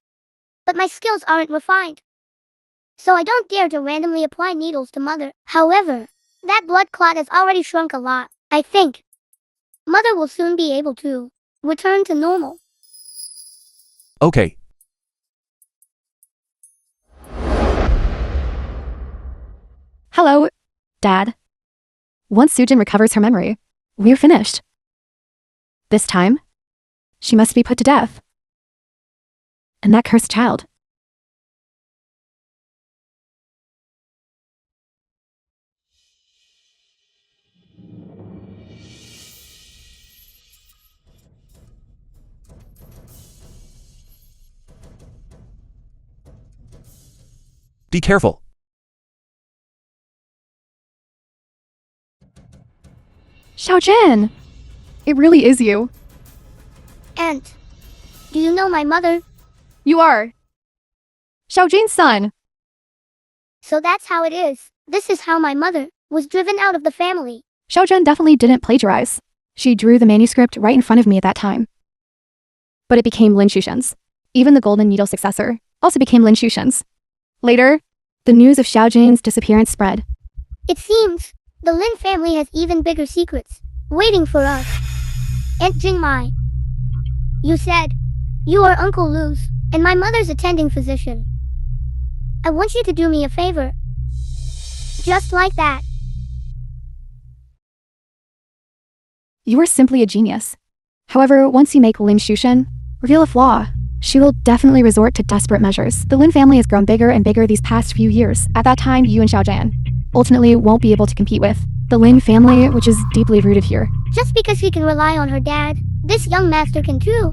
But my skills aren't refined. So I don't dare to randomly apply needles to mother. However, that blood clot has already shrunk a lot. I think mother will soon be able to return to normal. Okay. Hello, Dad. Once Sujin recovers her memory, we're finished. This time, she must be put to death. And that cursed child. Be careful. Xiaojin! It really is you. And do you know my mother? You are. Xiaojin's son. So that's how it is. This is how my mother was driven out of the family. Xiaojin definitely didn't plagiarize. She drew the manuscript right in front of me at that time. But it became Lin Shushen's. Even the Golden Needle successor also became Lin Shushen's. Later, the news of Xiaojin's disappearance spread. It seems the Lin family has even bigger secrets waiting for us. Aunt Jingmai, you said you are Uncle Lu's and my mother's attending physician. I want you to do me a favor. Just like that. You are simply a genius. However, once you make Lin Shushen reveal a flaw, she will definitely resort to desperate measures. The Lin family has grown bigger and bigger these past few years. At that time, you and Xiaojian ultimately won't be able to compete with the Lin family, which is deeply rooted here. Just because she can rely on her dad, this young master can too.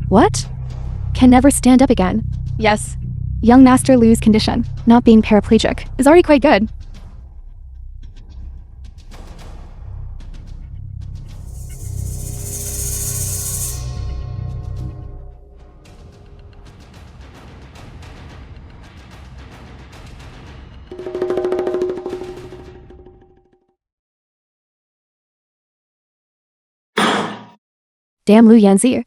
What? Can never stand up again. Yes. Young Master Lu's condition, not being paraplegic, is already quite good. Damn Lu Yanzi.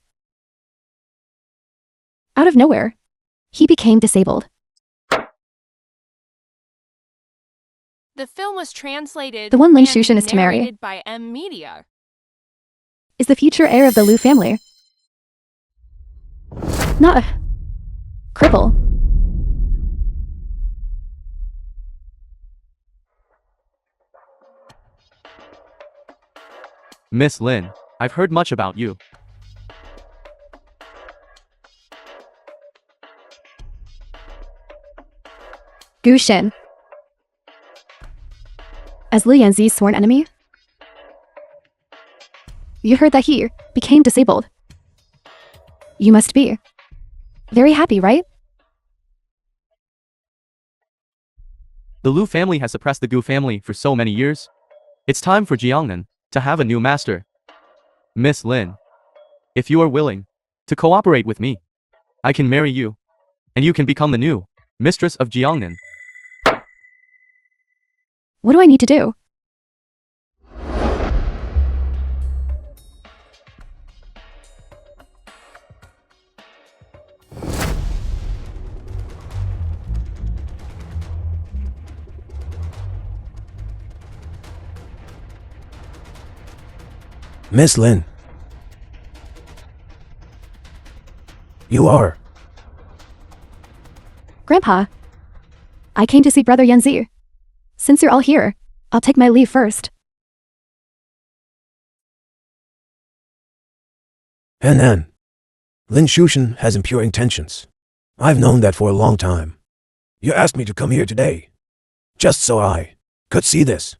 Out of nowhere, he became disabled. The film was translated The one Lin and Sujin is to marry narrated by M Media. is the future heir of the Lu family. Not a cripple. Miss Lynn, I've heard much about you. Gu Xin. As Lu Yanzi's sworn enemy? You heard that he became disabled. You must be very happy, right? The Lu family has suppressed the Gu family for so many years. It's time for Jiangnan to have a new master. Miss Lynn, if you are willing to cooperate with me, I can marry you, and you can become the new mistress of Jiangnan. What do I need to do? Miss Lynn. You are. Grandpa, I came to see Brother Yanzi. Since you're all here, I'll take my leave first. And then, Lin Sujin has impure intentions. I've known that for a long time. You asked me to come here today, just so I could see this.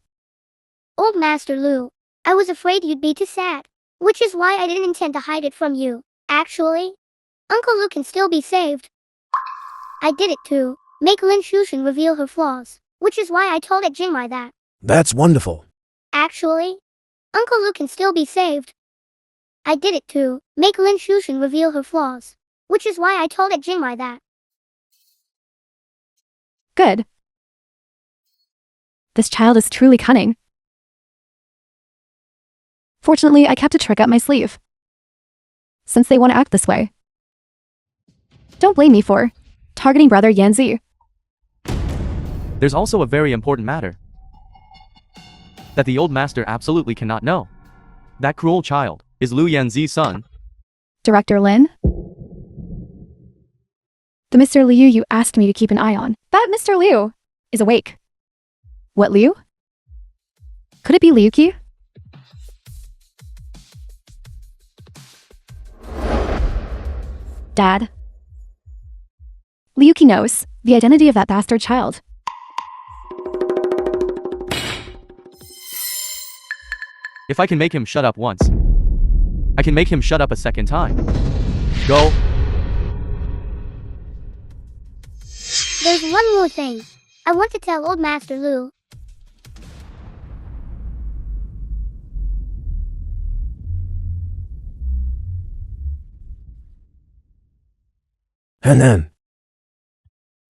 Old Master Lu, I was afraid you'd be too sad, which is why I didn't intend to hide it from you. Actually, Uncle Lu can still be saved. I did it to make Lin Sujin reveal her flaws, which is why I told it Jingmai that. That's wonderful. Actually, Uncle Lu can still be saved. I did it to make Lin Sujin reveal her flaws, which is why I told it Jingmai that. Good. This child is truly cunning. Fortunately, I kept a trick up my sleeve. Since they want to act this way. Don't blame me for targeting Brother Yanzi. There's also a very important matter that the old master absolutely cannot know. That cruel child is Lu Yanzi's son. Director Lin? The Mr. Liu you asked me to keep an eye on. That Mr. Liu is awake. What Liu? Could it be Liuki? Dad. Liuki knows the identity of that bastard child. If I can make him shut up once, I can make him shut up a second time. Go. There's one more thing I want to tell Old Master Lu. And then,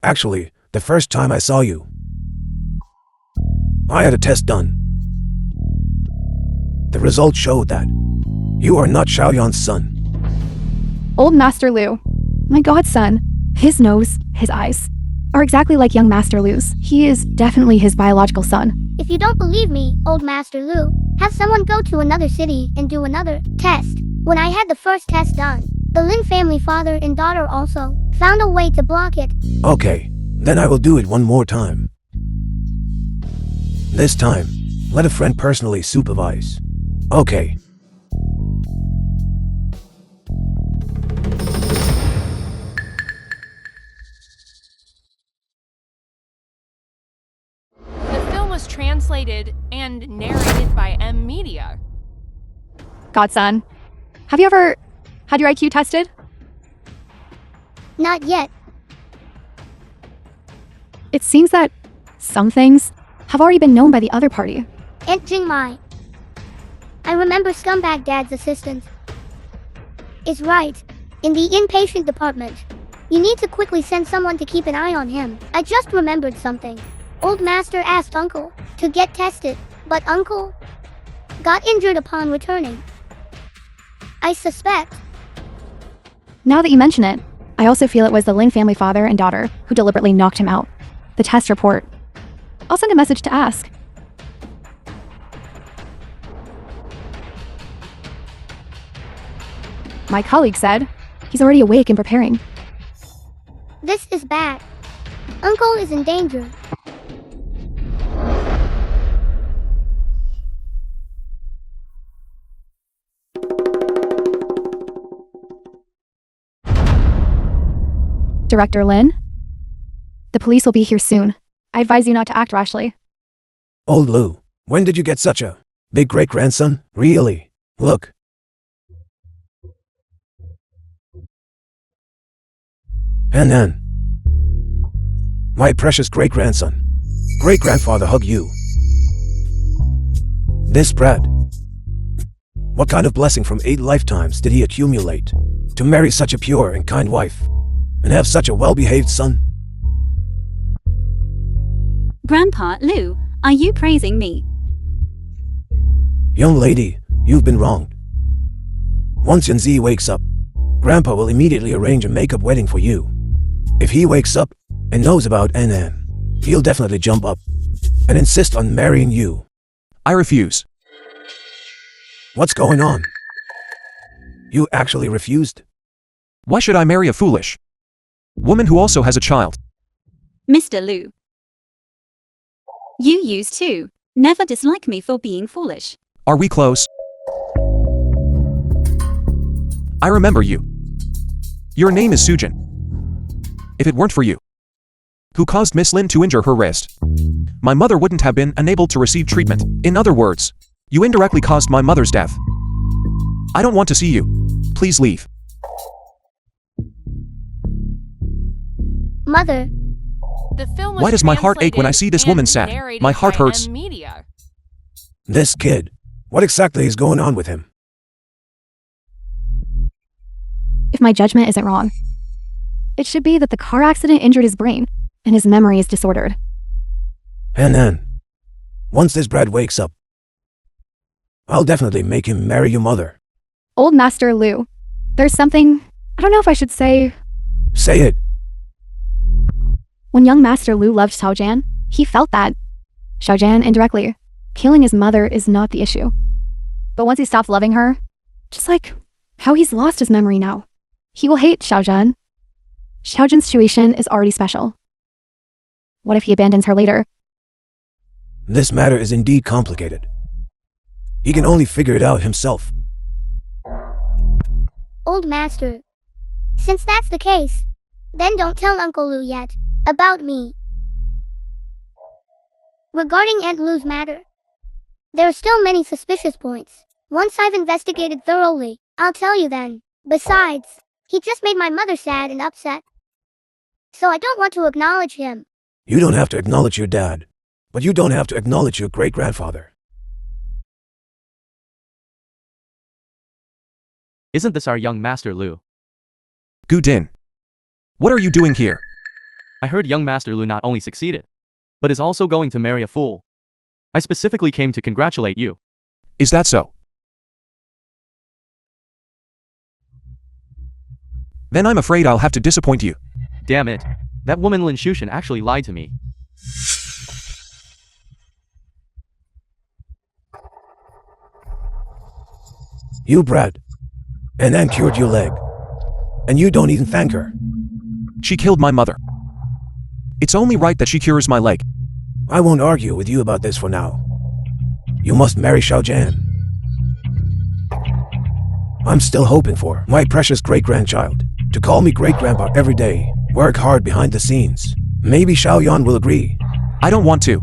actually, the first time I saw you, I had a test done. The results showed that you are not Xiaoyan's son. Old Master Liu, my godson, his nose, his eyes, are exactly like young Master Lu's. He is definitely his biological son. If you don't believe me, Old Master Lu, have someone go to another city and do another test. When I had the first test done, the Lin family father and daughter also found a way to block it. Okay, then I will do it one more time. This time, let a friend personally supervise. Okay. The film was translated and narrated by M Media. Godson, have you ever had your IQ tested? Not yet. It seems that some things have already been known by the other party. Aunt Jingmai. I remember Scumbag Dad's assistant is right. In the inpatient department, you need to quickly send someone to keep an eye on him. I just remembered something. Old Master asked Uncle to get tested, but Uncle got injured upon returning. I suspect. Now that you mention it, I also feel it was the Lynn family father and daughter who deliberately knocked him out. The test report. I'll send a message to ask. My colleague said he's already awake and preparing. This is bad. Uncle is in danger. Director Lynn? The police will be here soon. I advise you not to act rashly. Old Lou, when did you get such a big great-grandson? Really? Look. And then, my precious great-grandson. Great-grandfather hug you. This Brad. What kind of blessing from 8 lifetimes did he accumulate to marry such a pure and kind wife and have such a well-behaved son? Grandpa Lou, are you praising me? Young lady, you've been wronged. Once Yanzi wakes up, Grandpa will immediately arrange a makeup wedding for you. If he wakes up and knows about Annan, he'll definitely jump up and insist on marrying you. I refuse. What's going on? You actually refused? Why should I marry a foolish woman who also has a child? Mr. Lou. You used to never dislike me for being foolish. Are we close? I remember you. Your name is Sujin. If it weren't for you, who caused Miss Lynn to injure her wrist, my mother wouldn't have been unable to receive treatment. In other words, you indirectly caused my mother's death. I don't want to see you. Please leave. Mother. The film was Why does my heart ache when I see this woman sad? narrated My heart by hurts. Media. This kid, what exactly is going on with him? If my judgment isn't wrong, it should be that the car accident injured his brain and his memory is disordered. And then, once this Brad wakes up, I'll definitely make him marry your mother. Old Master Lou, there's something, I don't know if I should say. Say it. When young Master Lou loved Xiaojan, he felt that. Xiaojan indirectly. Killing his mother is not the issue. But once he stopped loving her, just like how he's lost his memory now, he will hate Xiaojan. Xiaojan's situation is already special. What if he abandons her later? This matter is indeed complicated. He can only figure it out himself. Old Master. Since that's the case, then don't tell Uncle Lou yet about me. Regarding Aunt Lou's matter, there are still many suspicious points. Once I've investigated thoroughly, I'll tell you then. Besides, he just made my mother sad and upset. So I don't want to acknowledge him. You don't have to acknowledge your dad, but you don't have to acknowledge your great-grandfather. Isn't this our young Master Lou? Gu Din. What are you doing here? I heard young Master Lou not only succeeded, but is also going to marry a fool. I specifically came to congratulate you. Is that so? Then I'm afraid I'll have to disappoint you. Damn it. That woman Lin Shushan actually lied to me. You Brad. And then cured your leg. And you don't even thank her. She killed my mother. It's only right that she cures my leg. I won't argue with you about this for now. You must marry Xiaojan. I'm still hoping for my precious great-grandchild to call me great-grandpa every day, work hard behind the scenes. Maybe Xiaoyan will agree. I don't want to.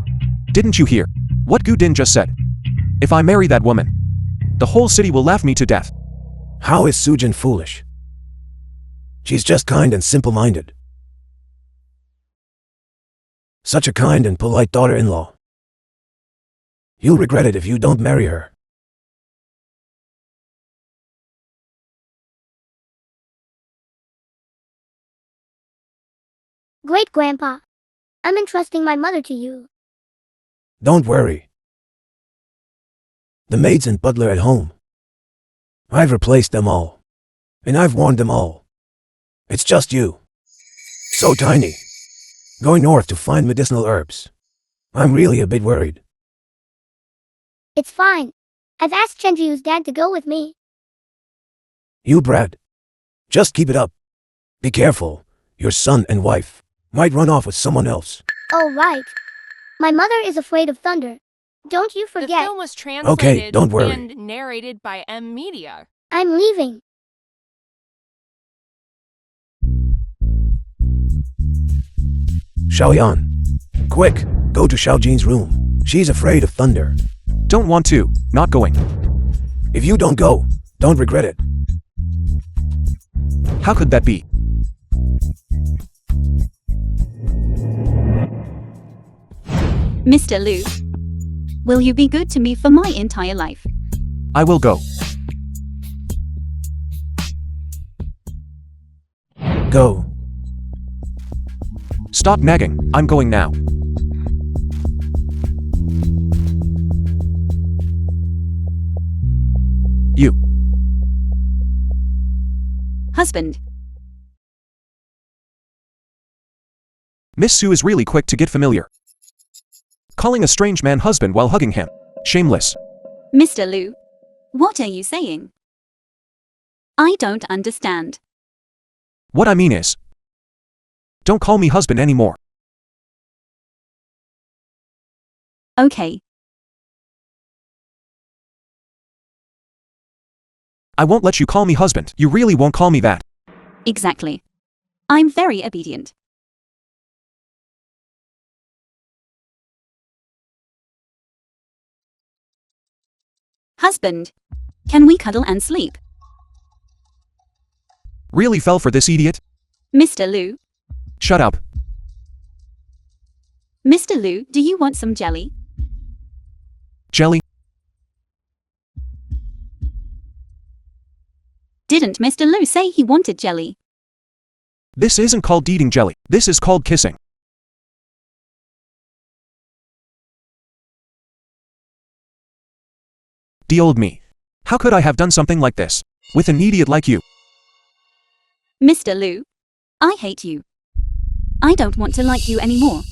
Didn't you hear what Gu Din just said? If I marry that woman, the whole city will laugh me to death. How is Sujin foolish? She's just kind and simple-minded. Such a kind and polite daughter-in-law. You'll regret it if you don't marry her. Great-grandpa, I'm entrusting my mother to you. Don't worry. The maid's and butler at home I've replaced them all. And I've warned them all. It's just you. So tiny. Going north to find medicinal herbs. I'm really a bit worried. It's fine. I've asked Chenjiu's dad to go with me. You brat. Just keep it up. Be careful. Your son and wife might run off with someone else. Oh, right. My mother is afraid of thunder. Don't you The forget. film was translated Okay, don't worry. and narrated by M Media. I'm leaving. Xiaoyan. Quick, go to Xiaojin's room. She's afraid of thunder. Don't want to, not going. If you don't go, don't regret it. How could that be? Mr. Liu, will you be good to me for my entire life? I will go. Go. Stop nagging, I'm going now. You. Husband, Miss Sue is really quick to get familiar. Calling a strange man husband while hugging him. Shameless. Mr. Liu, what are you saying? I don't understand. What I mean is, don't call me husband anymore. Okay, I won't let you call me husband. You really won't call me that. exactly. I'm very obedient. Husband, can we cuddle and sleep? Really fell for this idiot? Mr. Liu, Shut up. Mr. Liu, do you want some jelly? Jelly? Didn't Mr. Liu say he wanted jelly? This isn't called eating jelly. This is called kissing. The old me. How could I have done something like this? With an idiot like you. Mr. Liu, I hate you. I don't want to like you anymore.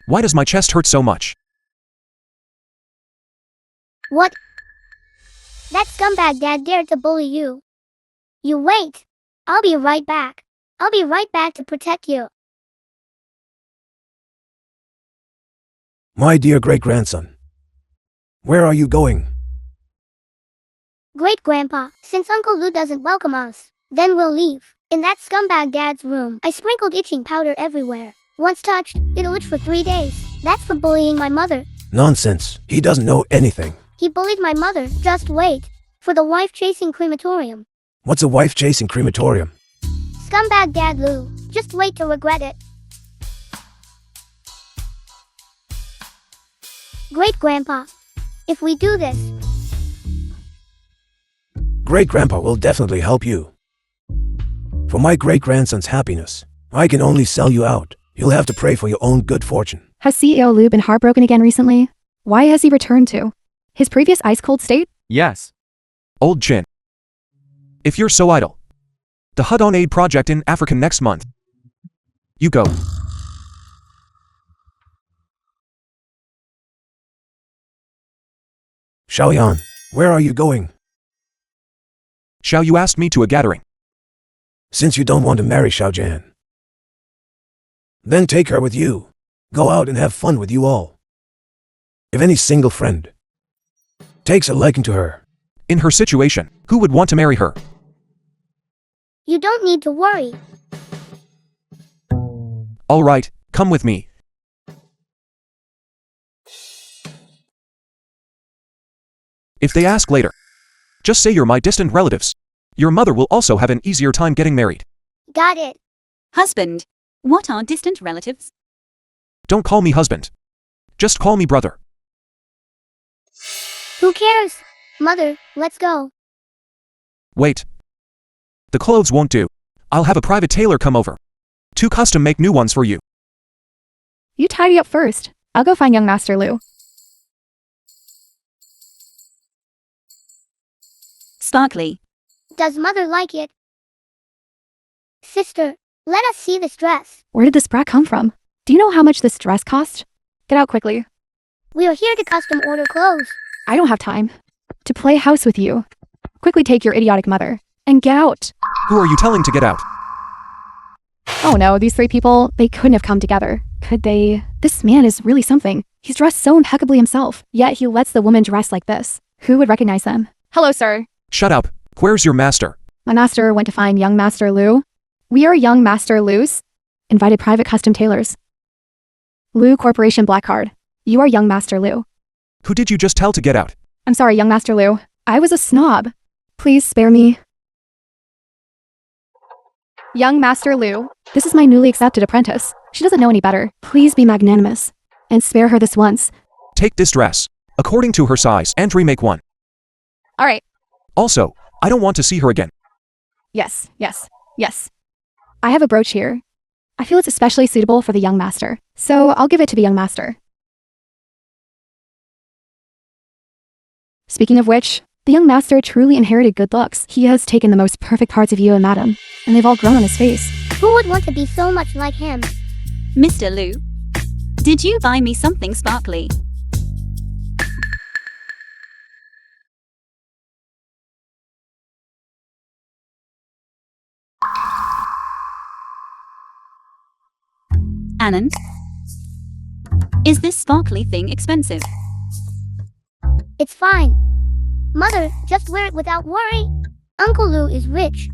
Why does my chest hurt so much? What? That scumbag dad dared to bully you. You wait. I'll be right back. I'll be right back to protect you. My dear great-grandson. Where are you going? Great-grandpa, since Uncle Lu doesn't welcome us, then we'll leave. In that scumbag dad's room, I sprinkled itching powder everywhere. Once touched, it'll itch for 3 days. That's for bullying my mother. Nonsense. He doesn't know anything. He bullied my mother. Just wait. For the wife-chasing crematorium. What's a wife-chasing crematorium? Scumbag dad Lu. Just wait to regret it. Great-grandpa, if we do this, Great-grandpa will definitely help you. For my great-grandson's happiness, I can only sell you out. You'll have to pray for your own good fortune. Has CEO Liu been heartbroken again recently? Why has he returned to his previous ice-cold state? Yes. Old Chin. If you're so idle. The HUD on Aid project in Africa next month. You go. Xiaoyan, where are you going? Shall you ask me to a gathering? Since you don't want to marry Xiaojan, then take her with you. Go out and have fun with you all. If any single friend takes a liking to her, In her situation, who would want to marry her? you don't need to worry. All right, come with me. If they ask later, just say you're my distant relatives. Your mother will also have an easier time getting married. Got it. Husband, what are distant relatives? Don't call me husband. Just call me brother. Who cares? Mother, let's go. Wait. The clothes won't do. I'll have a private tailor come over to custom make new ones for you. You tidy up first. I'll go find young Master Liu. sparkly. Does mother like it? Sister, let us see this dress. Where did this brat come from? Do you know how much this dress cost? Get out quickly. We are here to custom order clothes. I don't have time to play house with you. Quickly take your idiotic mother and get out. Who are you telling to get out? Oh no, these three people, they couldn't have come together. Could they? This man is really something. He's dressed so impeccably himself, yet he lets the woman dress like this. Who would recognize him? Hello, sir. Shut up. Where's your master? My master went to find young Master Lou. We are young Master Lou's invited private custom tailors. Lou Corporation Black Card. You are young Master Lou. Who did you just tell to get out? I'm sorry, young Master Lou. I was a snob. Please spare me. Young Master Lou, this is my newly accepted apprentice. She doesn't know any better. Please be magnanimous and spare her this once. Take this dress, according to her size, and remake one. All right. Also, I don't want to see her again. Yes. I have a brooch here. I feel it's especially suitable for the young master, so I'll give it to the young master. Speaking of which, the young master truly inherited good looks. He has taken the most perfect parts of you and madam, and they've all grown on his face. Who would want to be so much like him? Mr. Lou, did you buy me something sparkly? Annan, is this sparkly thing expensive? It's fine. Mother, just wear it without worry. Uncle Lou is rich.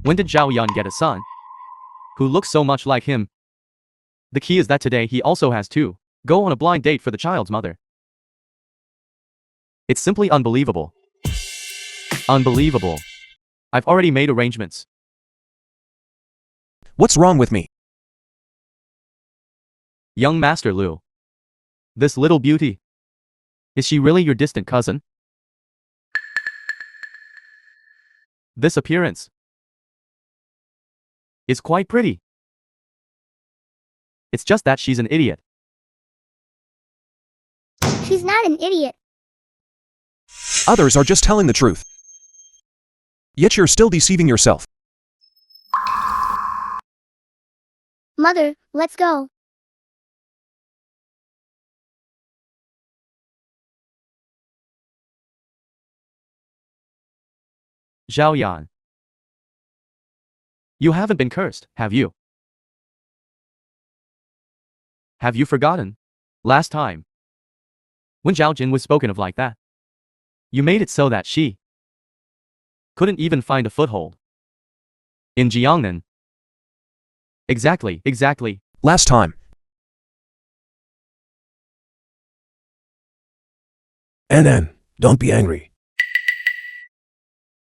When did Zhao Yan get a son who looks so much like him? The key is that today he also has to go on a blind date for the child's mother. It's simply unbelievable. Unbelievable. I've already made arrangements. What's wrong with me? Young Master Liu. This little beauty. Is she really your distant cousin? This appearance is quite pretty. It's just that she's an idiot. She's not an idiot. Others are just telling the truth. Yet you're still deceiving yourself. Mother, let's go. Zhao Yan. You haven't been cursed, have you? Have you forgotten? Last time, when Zhao Jin was spoken of like that, you made it so that she couldn't even find a foothold in Jiangnan. Exactly. Last time. Annan, don't be angry.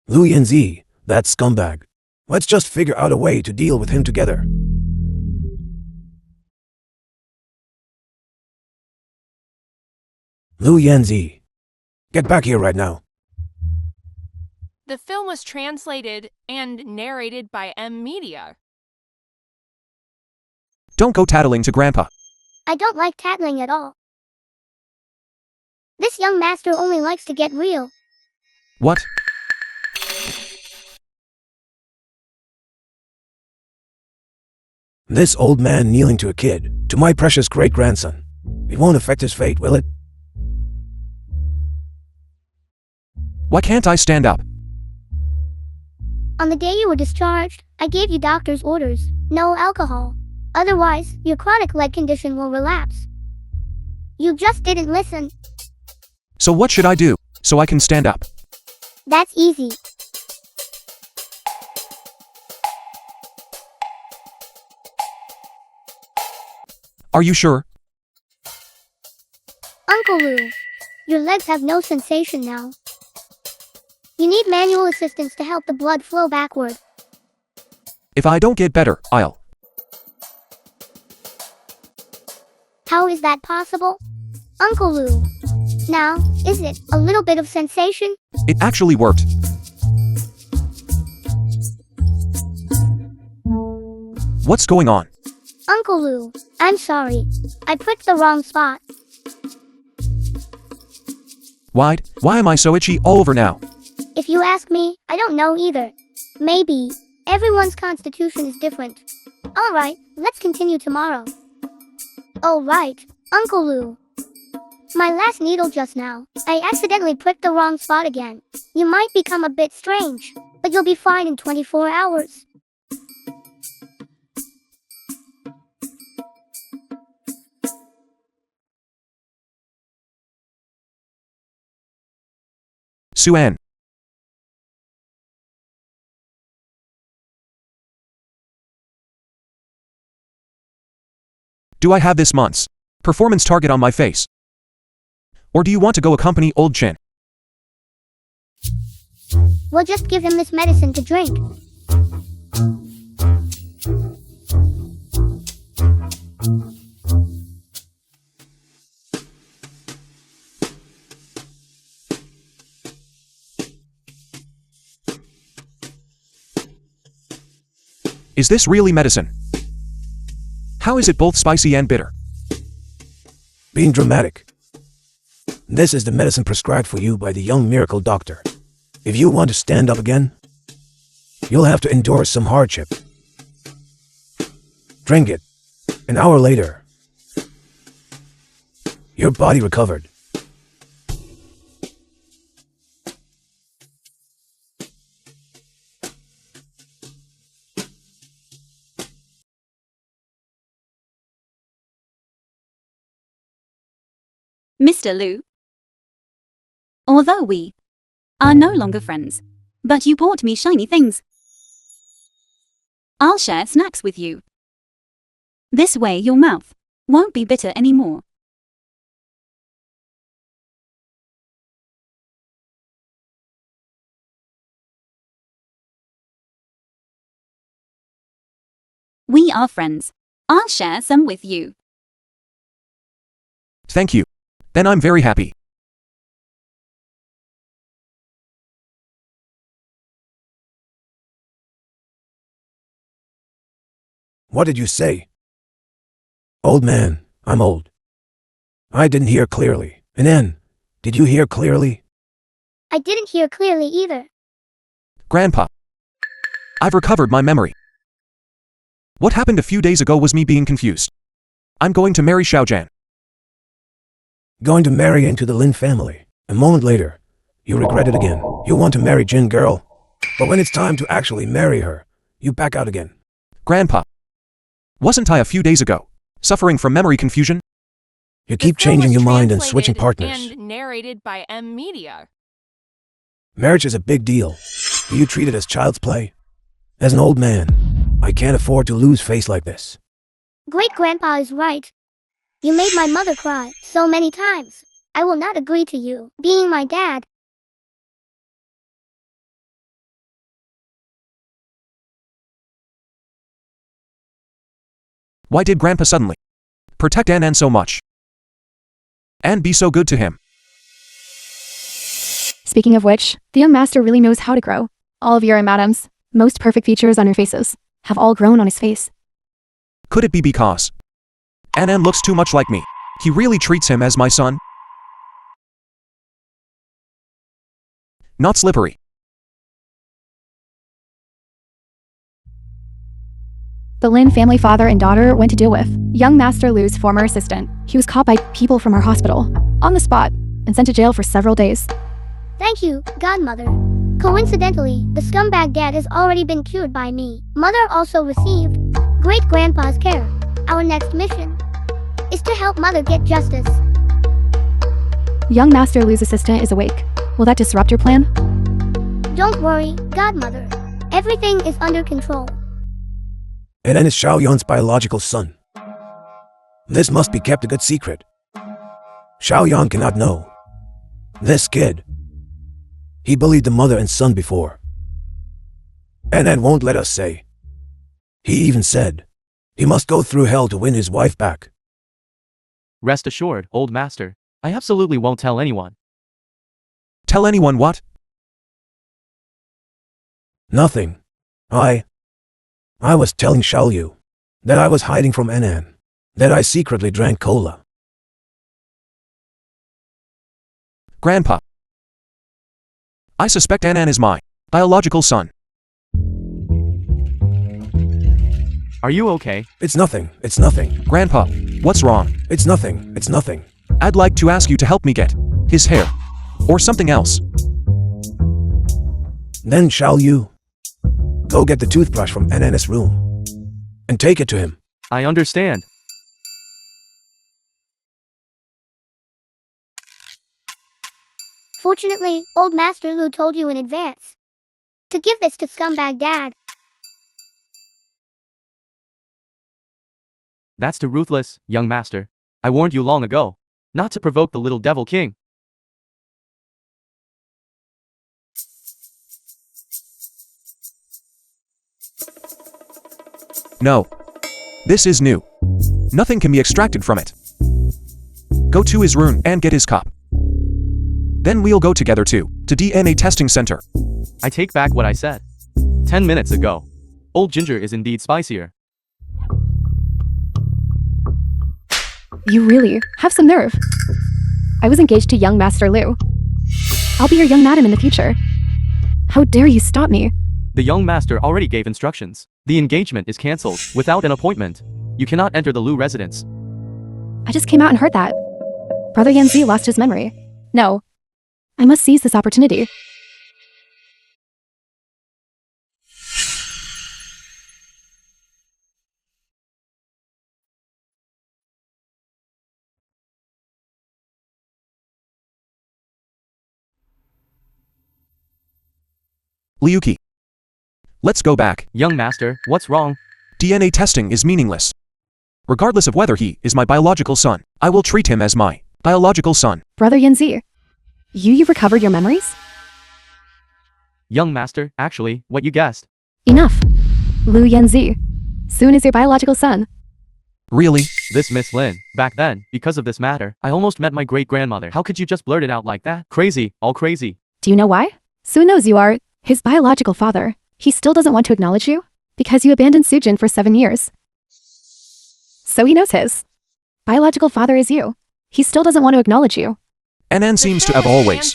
Lu Yanzi, that scumbag. Let's just figure out a way to deal with him together. Lu Yanzi, get back here right now. The film was translated and narrated by M Media. Don't go tattling to Grandpa. I don't like tattling at all. This young master only likes to get real. What? This old man kneeling to a kid, to my precious great-grandson. It won't affect his fate, will it? Why can't I stand up? On the day you were discharged, I gave you doctor's orders. No alcohol. Otherwise, your chronic leg condition will relapse. You just didn't listen. So what should I do, so I can stand up? That's easy. Are you sure? Uncle Lou, your legs have no sensation now. You need manual assistance to help the blood flow backward. If I don't get better, I'll... How is that possible? Uncle Lou. Now, is it a little bit of sensation? It actually worked. What's going on? Uncle Lou, I'm sorry. I pricked the wrong spot. Why am I so itchy all over now? If you ask me, I don't know either. Maybe. Everyone's constitution is different. Alright, let's continue tomorrow. Oh right, Uncle Lou. My last needle just now. I accidentally pricked the wrong spot again. You might become a bit strange, but you'll be fine in 24 hours. Suenne. Do I have this month's performance target on my face? Or do you want to go accompany old Chin? We'll just give him this medicine to drink. Is this really medicine? How is it both spicy and bitter? Being dramatic. This is the medicine prescribed for you by the young miracle doctor. If you want to stand up again, you'll have to endure some hardship. Drink it. An hour later, your body recovered. Mr. Liu. Although we are no longer friends, but you bought me shiny things. I'll share snacks with you. This way your mouth won't be bitter anymore. We are friends. I'll share some with you. Thank you. Then I'm very happy. What did you say? Old man, I'm old. I didn't hear clearly. And then, did you hear clearly? I didn't hear clearly either. Grandpa. I've recovered my memory. What happened a few days ago was me being confused. I'm going to marry Xiaojian. Going to marry into the Lin family. A moment later, you regret it again. You want to marry Jin girl. But when it's time to actually marry her, you back out again. Grandpa. Wasn't I a few days ago suffering from memory confusion? You keep changing your mind and switching partners. And narrated by M Media. Marriage is a big deal. Do you treat it as child's play? As an old man, I can't afford to lose face like this. Great-grandpa is right. You made my mother cry so many times. I will not agree to you being my dad. Why did Grandpa suddenly protect Ann so much? And be so good to him? Speaking of which, the young master really knows how to grow. All of your and madam's most perfect features on your faces have all grown on his face. Could it be because Ann looks too much like me? He really treats him as my son? Not slippery. The Lin family father and daughter went to deal with young Master Lu's former assistant. He was caught by people from our hospital on the spot and sent to jail for several days. Thank you, godmother. Coincidentally, the scumbag dad has already been cured by me. Mother also received great-grandpa's care. Our next mission is to help mother get justice. Young Master Lu's assistant is awake. Will that disrupt your plan? Don't worry, godmother. Everything is under control. And then is Xiaoyan's biological son. This must be kept a good secret. Xiaoyan cannot know. This kid. He bullied the mother and son before. And Ed won't let us say. He even said he must go through hell to win his wife back. Rest assured, old master. I absolutely won't tell anyone. Tell anyone what? Nothing. I was telling Xiaoyu that I was hiding from Anan, that I secretly drank cola. Grandpa. I suspect Anan is my biological son. Are you okay? It's nothing. It's nothing. Grandpa, what's wrong? It's nothing. It's nothing. I'd like to ask you to help me get his hair. Or something else. Then shall you go get the toothbrush from Anan's room and take it to him. I understand. Fortunately, old Master Lu told you in advance to give this to scumbag dad. That's too ruthless, young master. I warned you long ago not to provoke the little devil king. No. This is new. Nothing can be extracted from it. Go to his room and get his cup. Then we'll go together to DNA testing center. I take back what I said 10 minutes ago. Old ginger is indeed spicier. You really have some nerve. I was engaged to young Master Lu. I'll be your young madam in the future. How dare you stop me? The young master already gave instructions. The engagement is cancelled without an appointment. You cannot enter the Lu residence. I just came out and heard that. Brother Yanzi lost his memory. No. I must seize this opportunity. Liuki. Let's go back. Young master, what's wrong? DNA testing is meaningless. Regardless of whether he is my biological son, I will treat him as my biological son. Brother Yanzi, you've recovered your memories? Young master, actually, what you guessed. Enough. Lu Yanzi. Soon is your biological son. Really? This Miss Lynn, back then, because of this matter, I almost met my great-grandmother. How could you just blurt it out like that? Crazy, all crazy. Do you know why? Soon knows you are his biological father. He still doesn't want to acknowledge you because you abandoned Sujin for 7 years. So he knows his biological father is you. He still doesn't want to acknowledge you. Anan seems to have always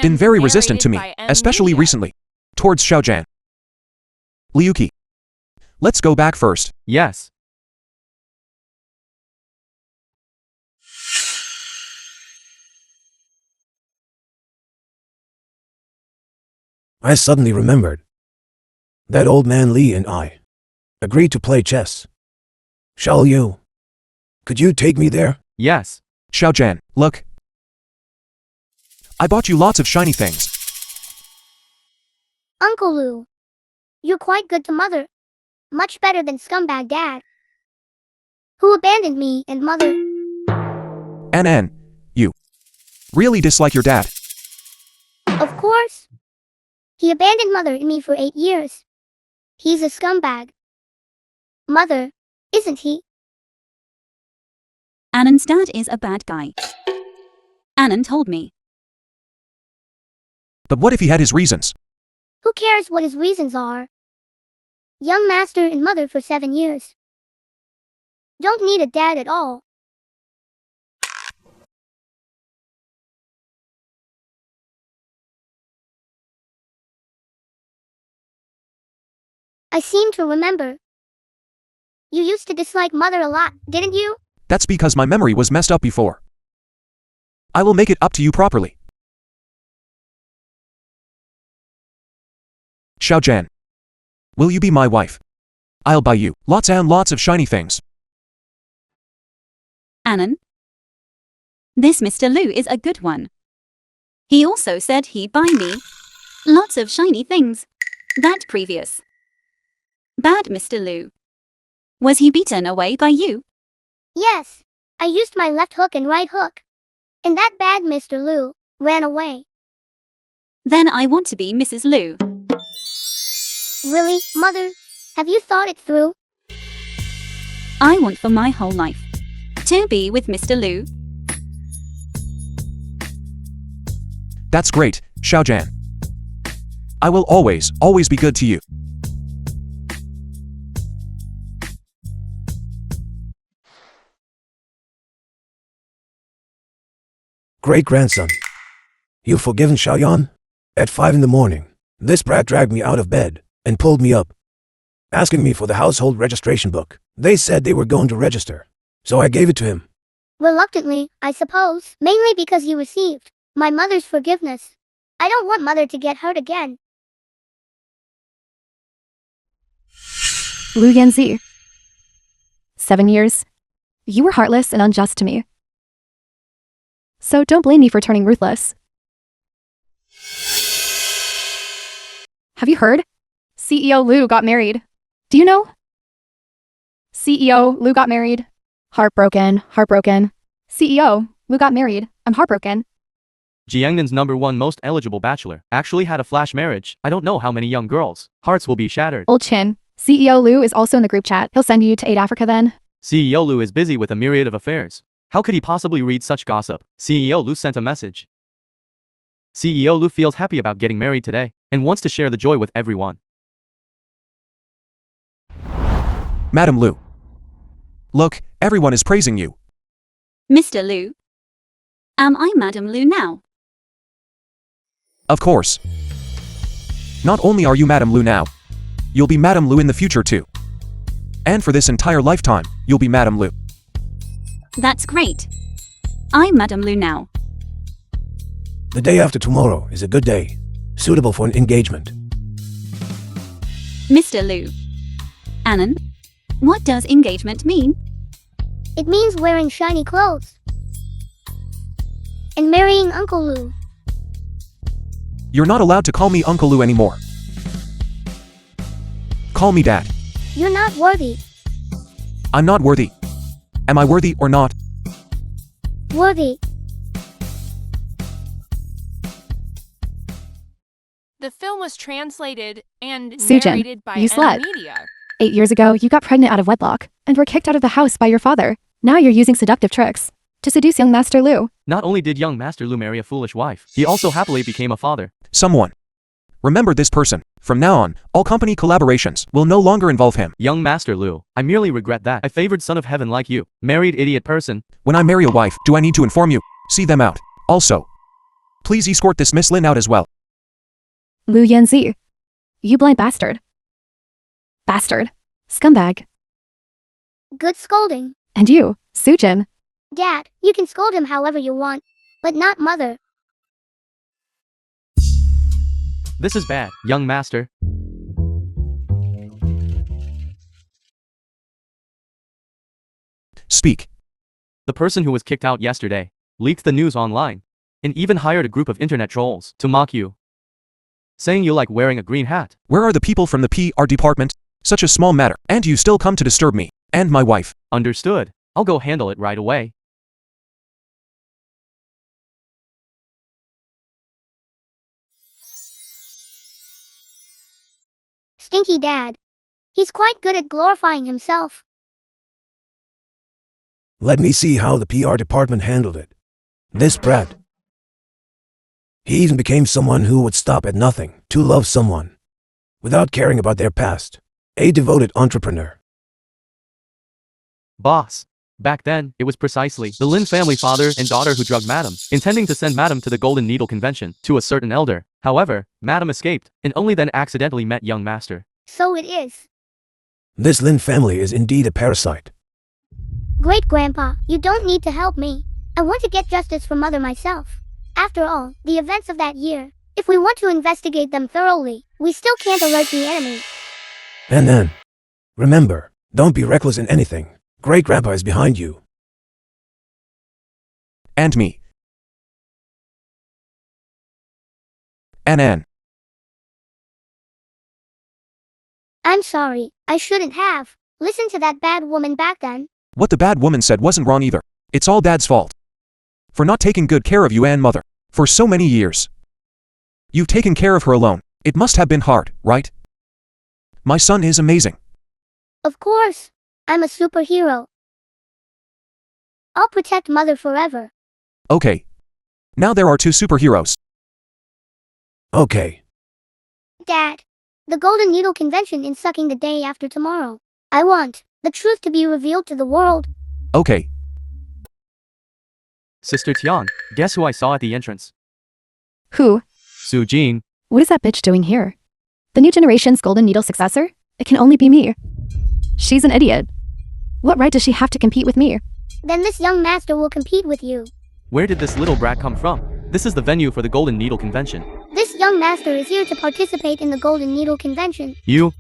been very resistant to me, especially recently, towards Xiaojan. Liuki. Let's go back first. Yes. I suddenly remembered that old man Li and I agreed to play chess. Shall you? Could you take me there? Yes. Xiaojan, look. I bought you lots of shiny things. Uncle Lu, you're quite good to mother. Much better than scumbag dad, who abandoned me and mother. Anan, you really dislike your dad. Of course. He abandoned mother and me for 8 years. He's a scumbag. Mother, isn't he? Anan's dad is a bad guy. Anan told me. But what if he had his reasons? Who cares what his reasons are? Young master and mother for 7 years. Don't need a dad at all. I seem to remember. You used to dislike mother a lot, didn't you? That's because my memory was messed up before. I will make it up to you properly. Xiaojan. Will you be my wife? I'll buy you lots and lots of shiny things. Anan? This Mr. Lu is a good one. He also said he'd buy me lots of shiny things. That previous bad Mr. Lu. Was he beaten away by you? Yes. I used my left hook and right hook. And that bad Mr. Lu ran away. Then I want to be Mrs. Lu. Really, mother? Have you thought it through? I want for my whole life to be with Mr. Lu. That's great, Xiaojan. I will always be good to you. Great-grandson, You've forgiven Xiaoyan? At 5 in the morning, this brat dragged me out of bed and pulled me up, asking me for the household registration book. They said they were going to register, so I gave it to him. Reluctantly, I suppose. Mainly because you received my mother's forgiveness. I don't want mother to get hurt again. Lu Yanzi. 7 years. You were heartless and unjust to me. So don't blame me for turning ruthless. Have you heard? CEO Lu got married. Do you know? CEO Lu got married. Heartbroken. CEO Lu got married. I'm heartbroken. Jiangnan's #1 most eligible bachelor actually had a flash marriage. I don't know how many young girls' hearts will be shattered. Old Chin. CEO Lu is also in the group chat. He'll send you to aid Africa then. CEO Lu is busy with a myriad of affairs. How could he possibly read such gossip? CEO Lu sent a message. CEO Lu feels happy about getting married today and wants to share the joy with everyone. Madam Lu. Look, everyone is praising you. Mr. Lu. Am I Madam Lu now? Of course. Not only are you Madam Lu now, you'll be Madam Lu in the future too. And for this entire lifetime, you'll be Madam Lu. That's great. I'm Madam Lu now. The day after tomorrow is a good day, suitable for an engagement. Mr. Lu. Annan, what does engagement mean? It means wearing shiny clothes. And marrying Uncle Lu. You're not allowed to call me Uncle Lu anymore. Call me Dad. You're not worthy. I'm not worthy. Am I worthy or not? Worthy. The film was translated and Sujin, narrated by you slut. Media. 8 years ago, you got pregnant out of wedlock and were kicked out of the house by your father. Now you're using seductive tricks to seduce young Master Lu. Not only did young Master Lu marry a foolish wife, he also happily became a father. Someone. Remember this person. From now on, all company collaborations will no longer involve him. Young Master Lu, I merely regret that I favored son of heaven like you, married idiot person. When I marry a wife, do I need to inform you? See them out. Also, please escort this Miss Lynn out as well. Lu Yanzi. You blind bastard. Bastard. Scumbag. Good scolding. And you, Sujin. Dad, you can scold him however you want, but not mother. This is bad, young master. Speak. The person who was kicked out yesterday leaked the news online and even hired a group of internet trolls to mock you, saying you like wearing a green hat. Where are the people from the PR department? Such a small matter, and you still come to disturb me and my wife. Understood. I'll go handle it right away. Stinky dad. He's quite good at glorifying himself. Let me see how the PR department handled it. This brat. He even became someone who would stop at nothing to love someone, without caring about their past. A devoted entrepreneur. Boss. Back then, it was precisely the Lin family father and daughter who drugged Madam, intending to send Madam to the Golden Needle Convention to a certain elder. However, Madam escaped, and only then accidentally met young master. So it is. This Lin family is indeed a parasite. Great grandpa, you don't need to help me. I want to get justice for mother myself. After all, the events of that year, if we want to investigate them thoroughly, we still can't alert the enemy. And then, remember, don't be reckless in anything. Great grandpa is behind you. And me. Ann. I'm sorry, I shouldn't have. Listen to that bad woman back then. What the bad woman said wasn't wrong either. It's all Dad's fault. For not taking good care of you and mother. For so many years. You've taken care of her alone. It must have been hard, right? My son is amazing. Of course. I'm a superhero. I'll protect mother forever. Okay. Now there are 2 superheroes. Okay. Dad, the Golden Needle Convention is sucking the day after tomorrow. I want the truth to be revealed to the world. Okay. Sister Tian, guess who I saw at the entrance? Who? Sujin. What is that bitch doing here? The new generation's golden needle successor? It can only be me. She's an idiot. What right does she have to compete with me? Then this young master will compete with you. Where did this little brat come from? This is the venue for the Golden Needle Convention. This young master is here to participate in the Golden Needle Convention. You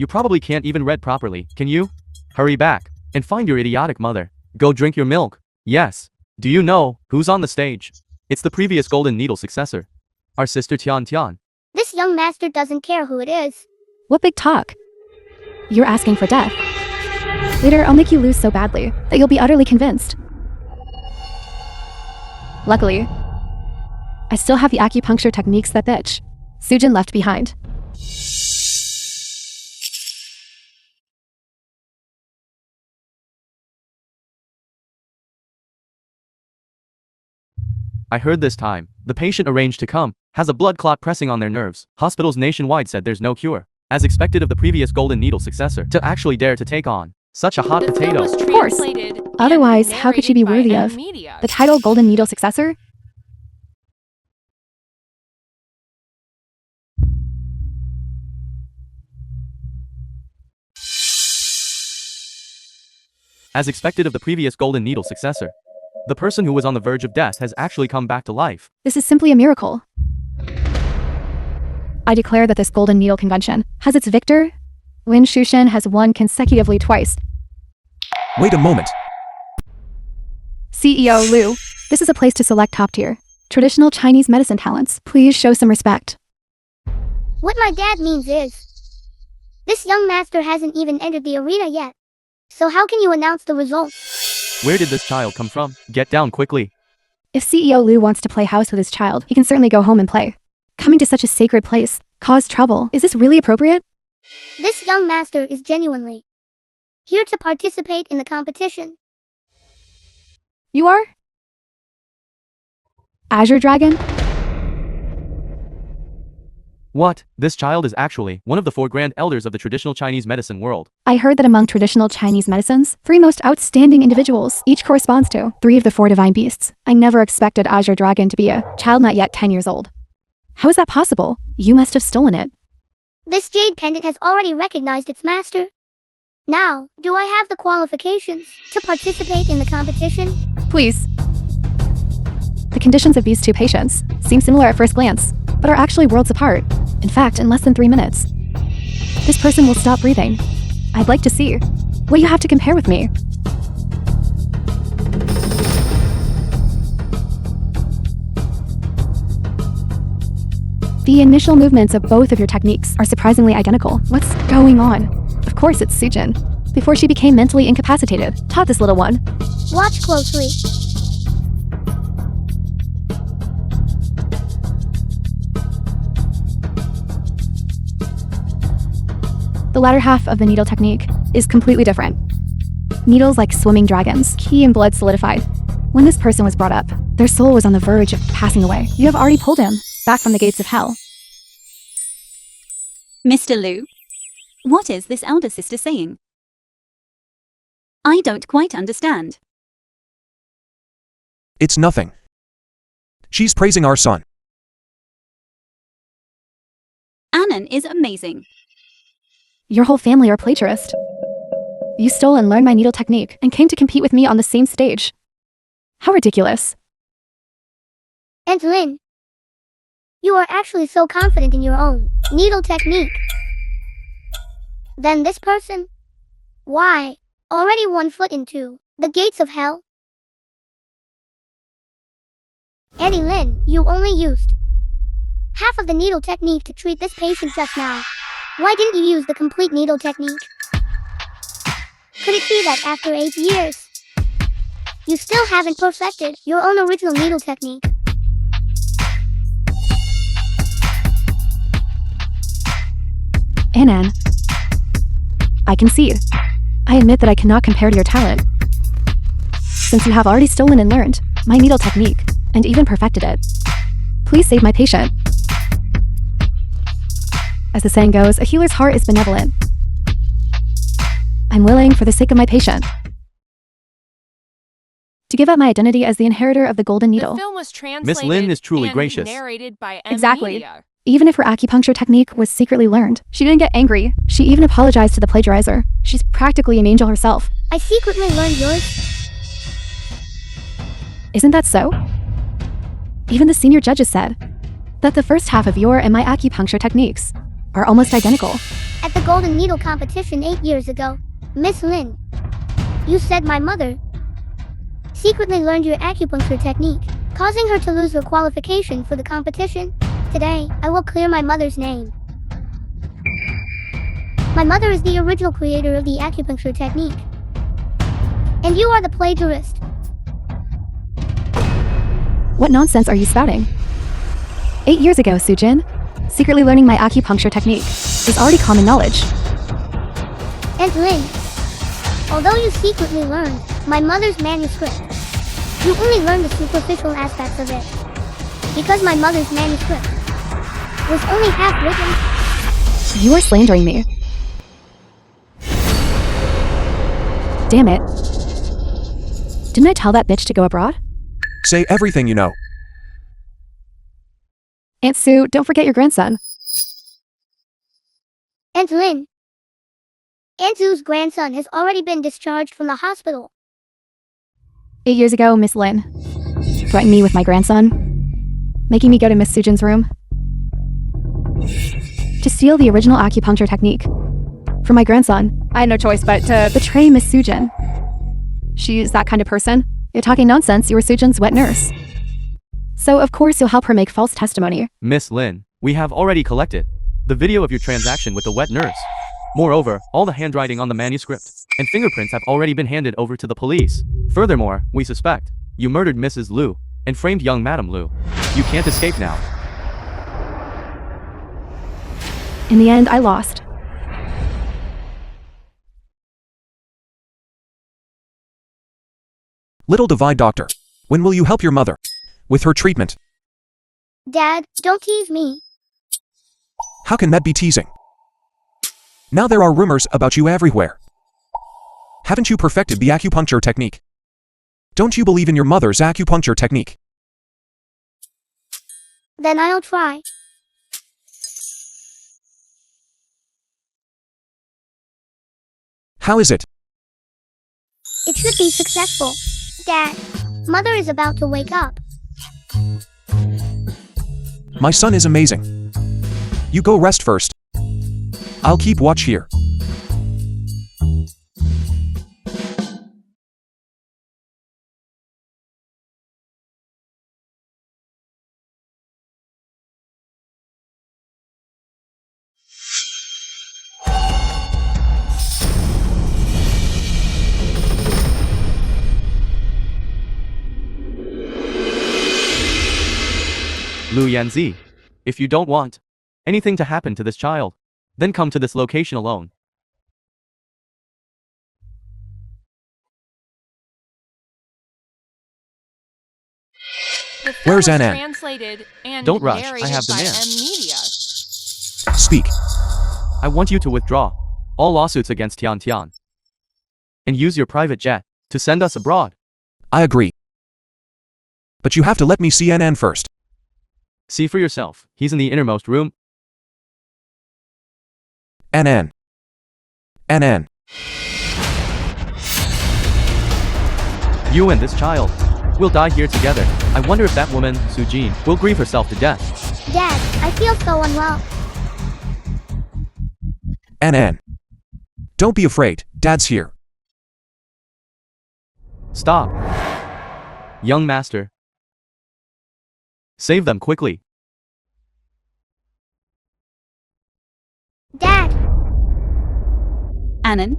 probably can't even read properly, can you? Hurry back and find your idiotic mother. Go drink your milk. Yes. Do you know who's on the stage? It's the previous Golden Needle successor. Our sister Tian Tian. This young master doesn't care who it is. What big talk? You're asking for death. Later, I'll make you lose so badly that you'll be utterly convinced. Luckily, I still have the acupuncture techniques that bitch Sujin left behind. I heard this time. The patient arranged to come has a blood clot pressing on their nerves. Hospitals nationwide said there's no cure. As expected of the previous Golden Needle successor, to actually dare to take on such a hot The film potato. was Of course. translated and Otherwise, how could she be narrated worthy by of media. the title Golden Needle successor? As expected of the previous Golden Needle successor, the person who was on the verge of death has actually come back to life. This is simply a miracle. I declare that this Golden Needle Convention has its victor, Lin Shushen has won consecutively twice. Wait a moment. CEO Liu, this is a place to select top-tier, traditional Chinese medicine talents. Please show some respect. What my dad means is, this young master hasn't even entered the arena yet. So how can you announce the results? Where did this child come from? Get down quickly. If CEO Liu wants to play house with his child, he can certainly go home and play. Coming to such a sacred place, cause trouble. Is this really appropriate? This young master is genuinely here to participate in the competition. You are? Azure Dragon? What? This child is actually one of the 4 grand elders of the traditional Chinese medicine world. I heard that among traditional Chinese medicines, 3 most outstanding individuals each corresponds to 3 of the 4 divine beasts. I never expected Azure Dragon to be a child not yet 10 years old. How is that possible? You must have stolen it. This jade pendant has already recognized its master. Now, do I have the qualifications to participate in the competition? Please. The conditions of these 2 patients seem similar at first glance, but are actually worlds apart. In fact, in less than 3 minutes, this person will stop breathing. I'd like to see what you have to compare with me. The initial movements of both of your techniques are surprisingly identical. What's going on? Of course it's Sujin. Before she became mentally incapacitated, taught this little one. Watch closely. The latter half of the needle technique is completely different. Needles like swimming dragons, ki and blood solidified. When this person was brought up, their soul was on the verge of passing away. You have already pulled him back from the gates of hell. Mr. Liu, what is this elder sister saying? I don't quite understand. It's nothing. She's praising our son. Annan is amazing. Your whole family are plagiarists. You stole and learned my needle technique and came to compete with me on the same stage. How ridiculous. And Lynn, you are actually so confident in your own needle technique. Then this person? Why? Already 1 foot into the gates of hell? Eddie Lynn, you only used half of the needle technique to treat this patient just now. Why didn't you use the complete needle technique? Could it be that after 8 years, you still haven't perfected your own original needle technique? Annan, I concede. I admit that I cannot compare to your talent. Since you have already stolen and learned my needle technique, and even perfected it, please save my patient. As the saying goes, a healer's heart is benevolent. I'm willing for the sake of my patient. to give up my identity as the inheritor of the Golden Needle. The film was translated Miss Lynn is truly and gracious. narrated by M. Exactly. Media. Even if her acupuncture technique was secretly learned. She didn't get angry. She even apologized to the plagiarizer. She's practically an angel herself. I secretly learned yours. Isn't that so? Even the senior judges said that the first half of your and my acupuncture techniques are almost identical. At the Golden Needle competition 8 years ago, Miss Lynn, you said my mother secretly learned your acupuncture technique, causing her to lose her qualification for the competition. Today, I will clear my mother's name. My mother is the original creator of the acupuncture technique, and you are the plagiarist. What nonsense are you spouting? 8 years ago, Sujin, secretly learning my acupuncture technique is already common knowledge. And Lynn, although you secretly learned my mother's manuscript, you only learned the superficial aspects of it. Because my mother's manuscript was only half written. You are slandering me. Damn it. Didn't I tell that bitch to go abroad? Say everything you know. Aunt Sue, don't forget your grandson. And Lynn, Aunt Sue's grandson has already been discharged from the hospital. 8 years ago, Miss Lynn threatened me with my grandson, making me go to Miss Sujin's room to steal the original acupuncture technique for my grandson. I had no choice but to Betray Miss Sujin. She's that kind of person. You're talking nonsense, you were Sujin's wet nurse. So of course you'll help her make false testimony. Miss Lynn, we have already collected the video of your transaction with the wet nurse. Moreover, all the handwriting on the manuscript and fingerprints have already been handed over to the police. Furthermore, we suspect you murdered Mrs. Liu and framed young Madam Liu. You can't escape now. In the end, I lost. Little Divide Doctor. When will you help your mother with her treatment? Dad, don't tease me. How can that be teasing? Now there are rumors about you everywhere. Haven't you perfected the acupuncture technique? Don't you believe in your mother's acupuncture technique? Then I'll try. How is it? It should be successful. Dad, Mother is about to wake up. My son is amazing. You go rest first. I'll keep watch here. Yanzi, if you don't want anything to happen to this child, then come to this location alone. The film Where's was Annan? translated and Don't rush, I narrated have by demands. M. Media. Speak. I want you to withdraw all lawsuits against Tian Tian and use your private jet to send us abroad. I agree. But you have to let me see Annan first. See for yourself, he's in the innermost room. Annan. Annan. You and this child will die here together. I wonder if that woman, Sujin, will grieve herself to death. Dad, I feel so unwell. Annan. Don't be afraid, Dad's here. Stop. Young master. Save them quickly. Dad, Annan.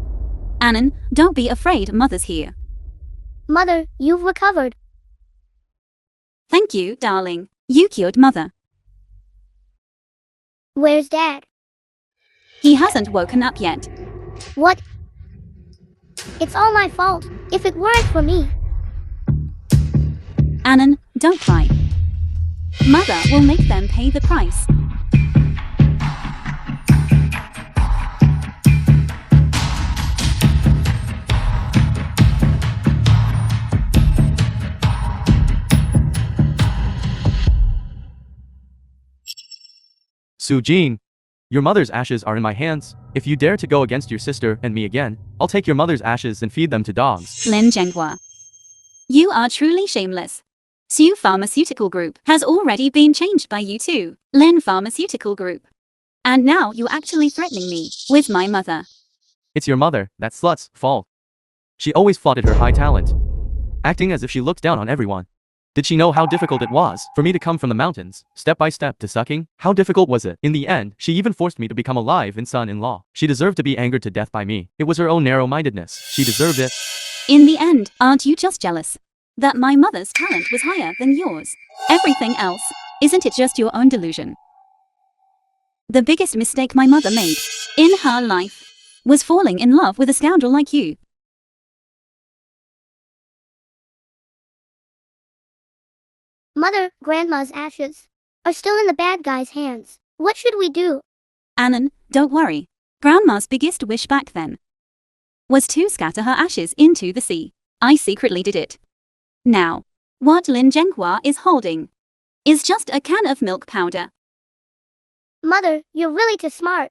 Annan, don't be afraid, Mother's here. Mother, you've recovered. Thank you, darling. You cured Mother. Where's Dad? He hasn't woken up yet. What? It's all my fault. If it weren't for me. Annan, don't cry. Mother will make them pay the price. Sujin, your mother's ashes are in my hands. If you dare to go against your sister and me again, I'll take your mother's ashes and feed them to dogs. Lin Zhenghua. You are truly shameless. Su Pharmaceutical Group has already been changed by you too, Lin Pharmaceutical Group. And now you're actually threatening me with my mother. It's your mother, that slut's, fault. She always flaunted her high talent, acting as if she looked down on everyone. Did she know how difficult it was for me to come from the mountains, step by step to sucking? How difficult was it? In the end, she even forced me to become a live-in son-in-law. She deserved to be angered to death by me. It was her own narrow-mindedness. She deserved it. In the end, aren't you just jealous that my mother's talent was higher than yours? Everything else, isn't it just your own delusion? The biggest mistake my mother made in her life was falling in love with a scoundrel like you. Mother, Grandma's ashes are still in the bad guy's hands. What should we do? Annan, don't worry. Grandma's biggest wish back then was to scatter her ashes into the sea. I secretly did it. Now, what Lin Zhenghua is holding is just a can of milk powder. Mother, you're really too smart.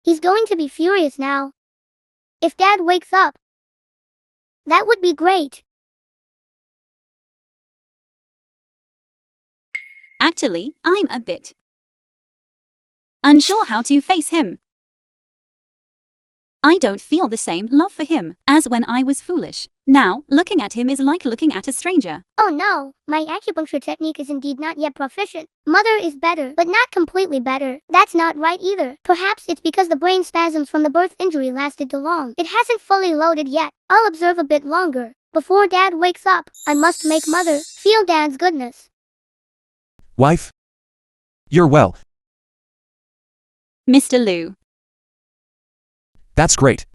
He's going to be furious now. If Dad wakes up, that would be great. Actually, I'm a bit unsure how to face him. I don't feel the same love for him as when I was foolish. Now, looking at him is like looking at a stranger. Oh no, my acupuncture technique is indeed not yet proficient. Mother is better, but not completely better. That's not right either. Perhaps it's because the brain spasms from the birth injury lasted too long. It hasn't fully loaded yet. I'll observe a bit longer. Before Dad wakes up, I must make Mother feel Dad's goodness. Wife? You're well. Mr. Liu. That's great.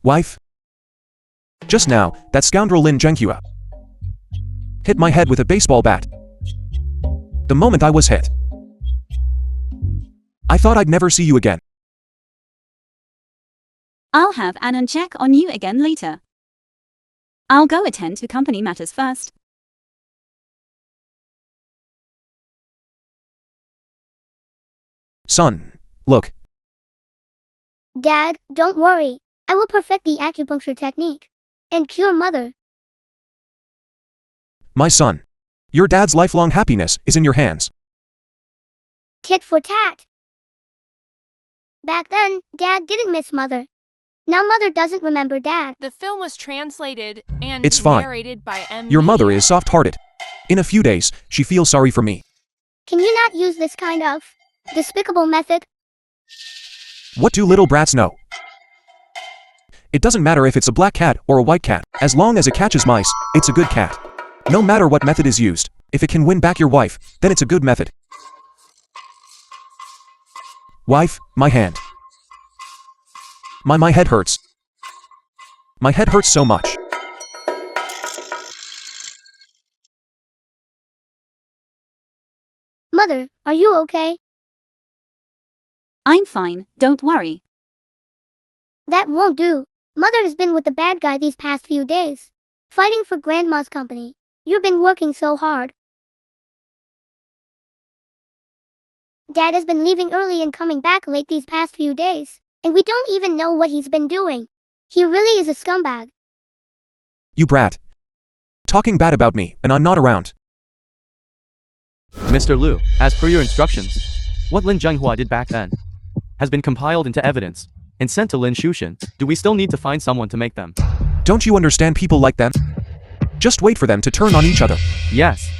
Wife? Just now, that scoundrel Lin Zhenghua hit my head with a baseball bat. The moment I was hit, I thought I'd never see you again. I'll have Annan check on you again later. I'll go attend to company matters first. Son, look. Dad, don't worry. I will perfect the acupuncture technique and cure Mother. My son, your dad's lifelong happiness is in your hands. Tit for tat. Back then, Dad didn't miss Mother. Now Mother doesn't remember Dad. The film was translated and It's fine. narrated by M. Your mother is soft-hearted. In a few days, she feels sorry for me. Can you not use this kind of despicable method? What do little brats know? It doesn't matter if it's a black cat or a white cat. As long as it catches mice, it's a good cat. No matter what method is used, if it can win back your wife, then it's a good method. Wife, my hand. My head hurts. My head hurts so much. Mother, are you okay? I'm fine, don't worry. That won't do. Mother has been with the bad guy these past few days, fighting for Grandma's company. You've been working so hard. Dad has been leaving early and coming back late these past few days, and we don't even know what he's been doing. He really is a scumbag. You brat. Talking bad about me, and I'm not around. Mr. Liu, as per your instructions, what Lin Zhenghua did back then has been compiled into evidence and sent to Lin Shushan. Do we still need to find someone to make them? Don't you understand people like them? Just wait for them to turn on each other. Yes.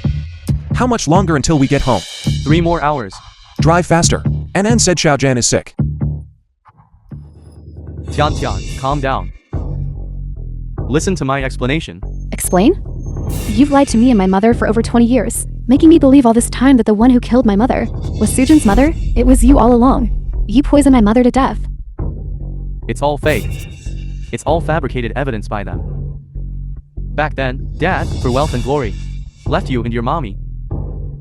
How much longer until we get home? 3 more hours. Drive faster. Annan said Xiaojian is sick. Tian, calm down. Listen to my explanation. Explain? You've lied to me and my mother for over 20 years, making me believe all this time that the one who killed my mother was Sujin's mother. It was you all along. You poisoned my mother to death. It's all fake. It's all fabricated evidence by them. Back then, Dad, for wealth and glory, left you and your mommy.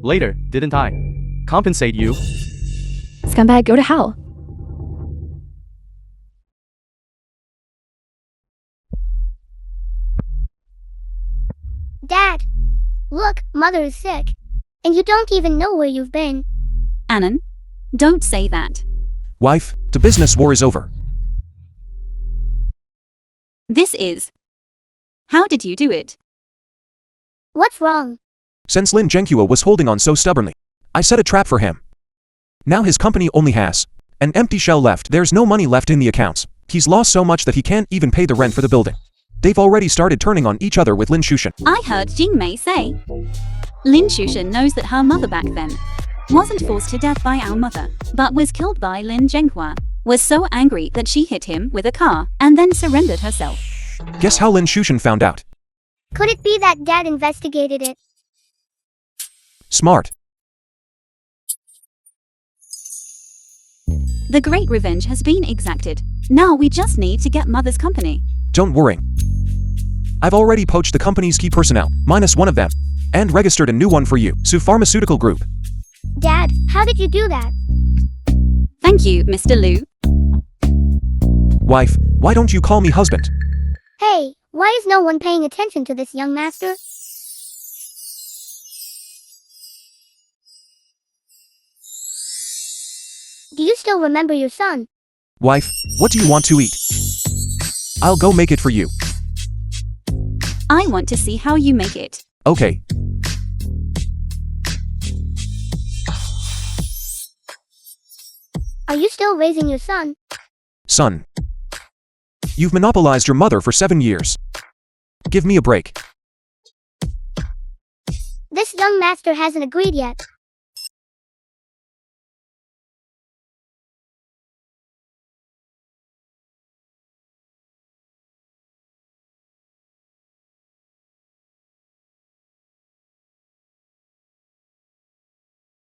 Later, didn't I compensate you? Scumbag, go to hell. Dad, look, Mother is sick. And you don't even know where you've been. Annan, don't say that. Wife, the business war is over. This is. How did you do it? What's wrong? Since Lin Zhenghua was holding on so stubbornly, I set a trap for him. Now his company only has an empty shell left. There's no money left in the accounts. He's lost so much that he can't even pay the rent for the building. They've already started turning on each other with Lin Shushan. I heard Jingmei say. Lin Shushan knows that her mother back then wasn't forced to death by our mother, but was killed by Lin Zhenghua. Was so angry that she hit him with a car and then surrendered herself. Guess how Lin Shushan found out? Could it be that Dad investigated it? Smart. The great revenge has been exacted. Now we just need to get Mother's company. Don't worry. I've already poached the company's key personnel, minus one of them, and registered a new one for you, Su Pharmaceutical Group. Dad, how did you do that? Thank you, Mr. Liu. Wife, why don't you call me husband? Hey, why is no one paying attention to this young master? Do you still remember your son? Wife, what do you want to eat? I'll go make it for you. I want to see how you make it. Okay. Are you still raising your son? Son. You've monopolized your mother for 7 years. Give me a break. This young master hasn't agreed yet.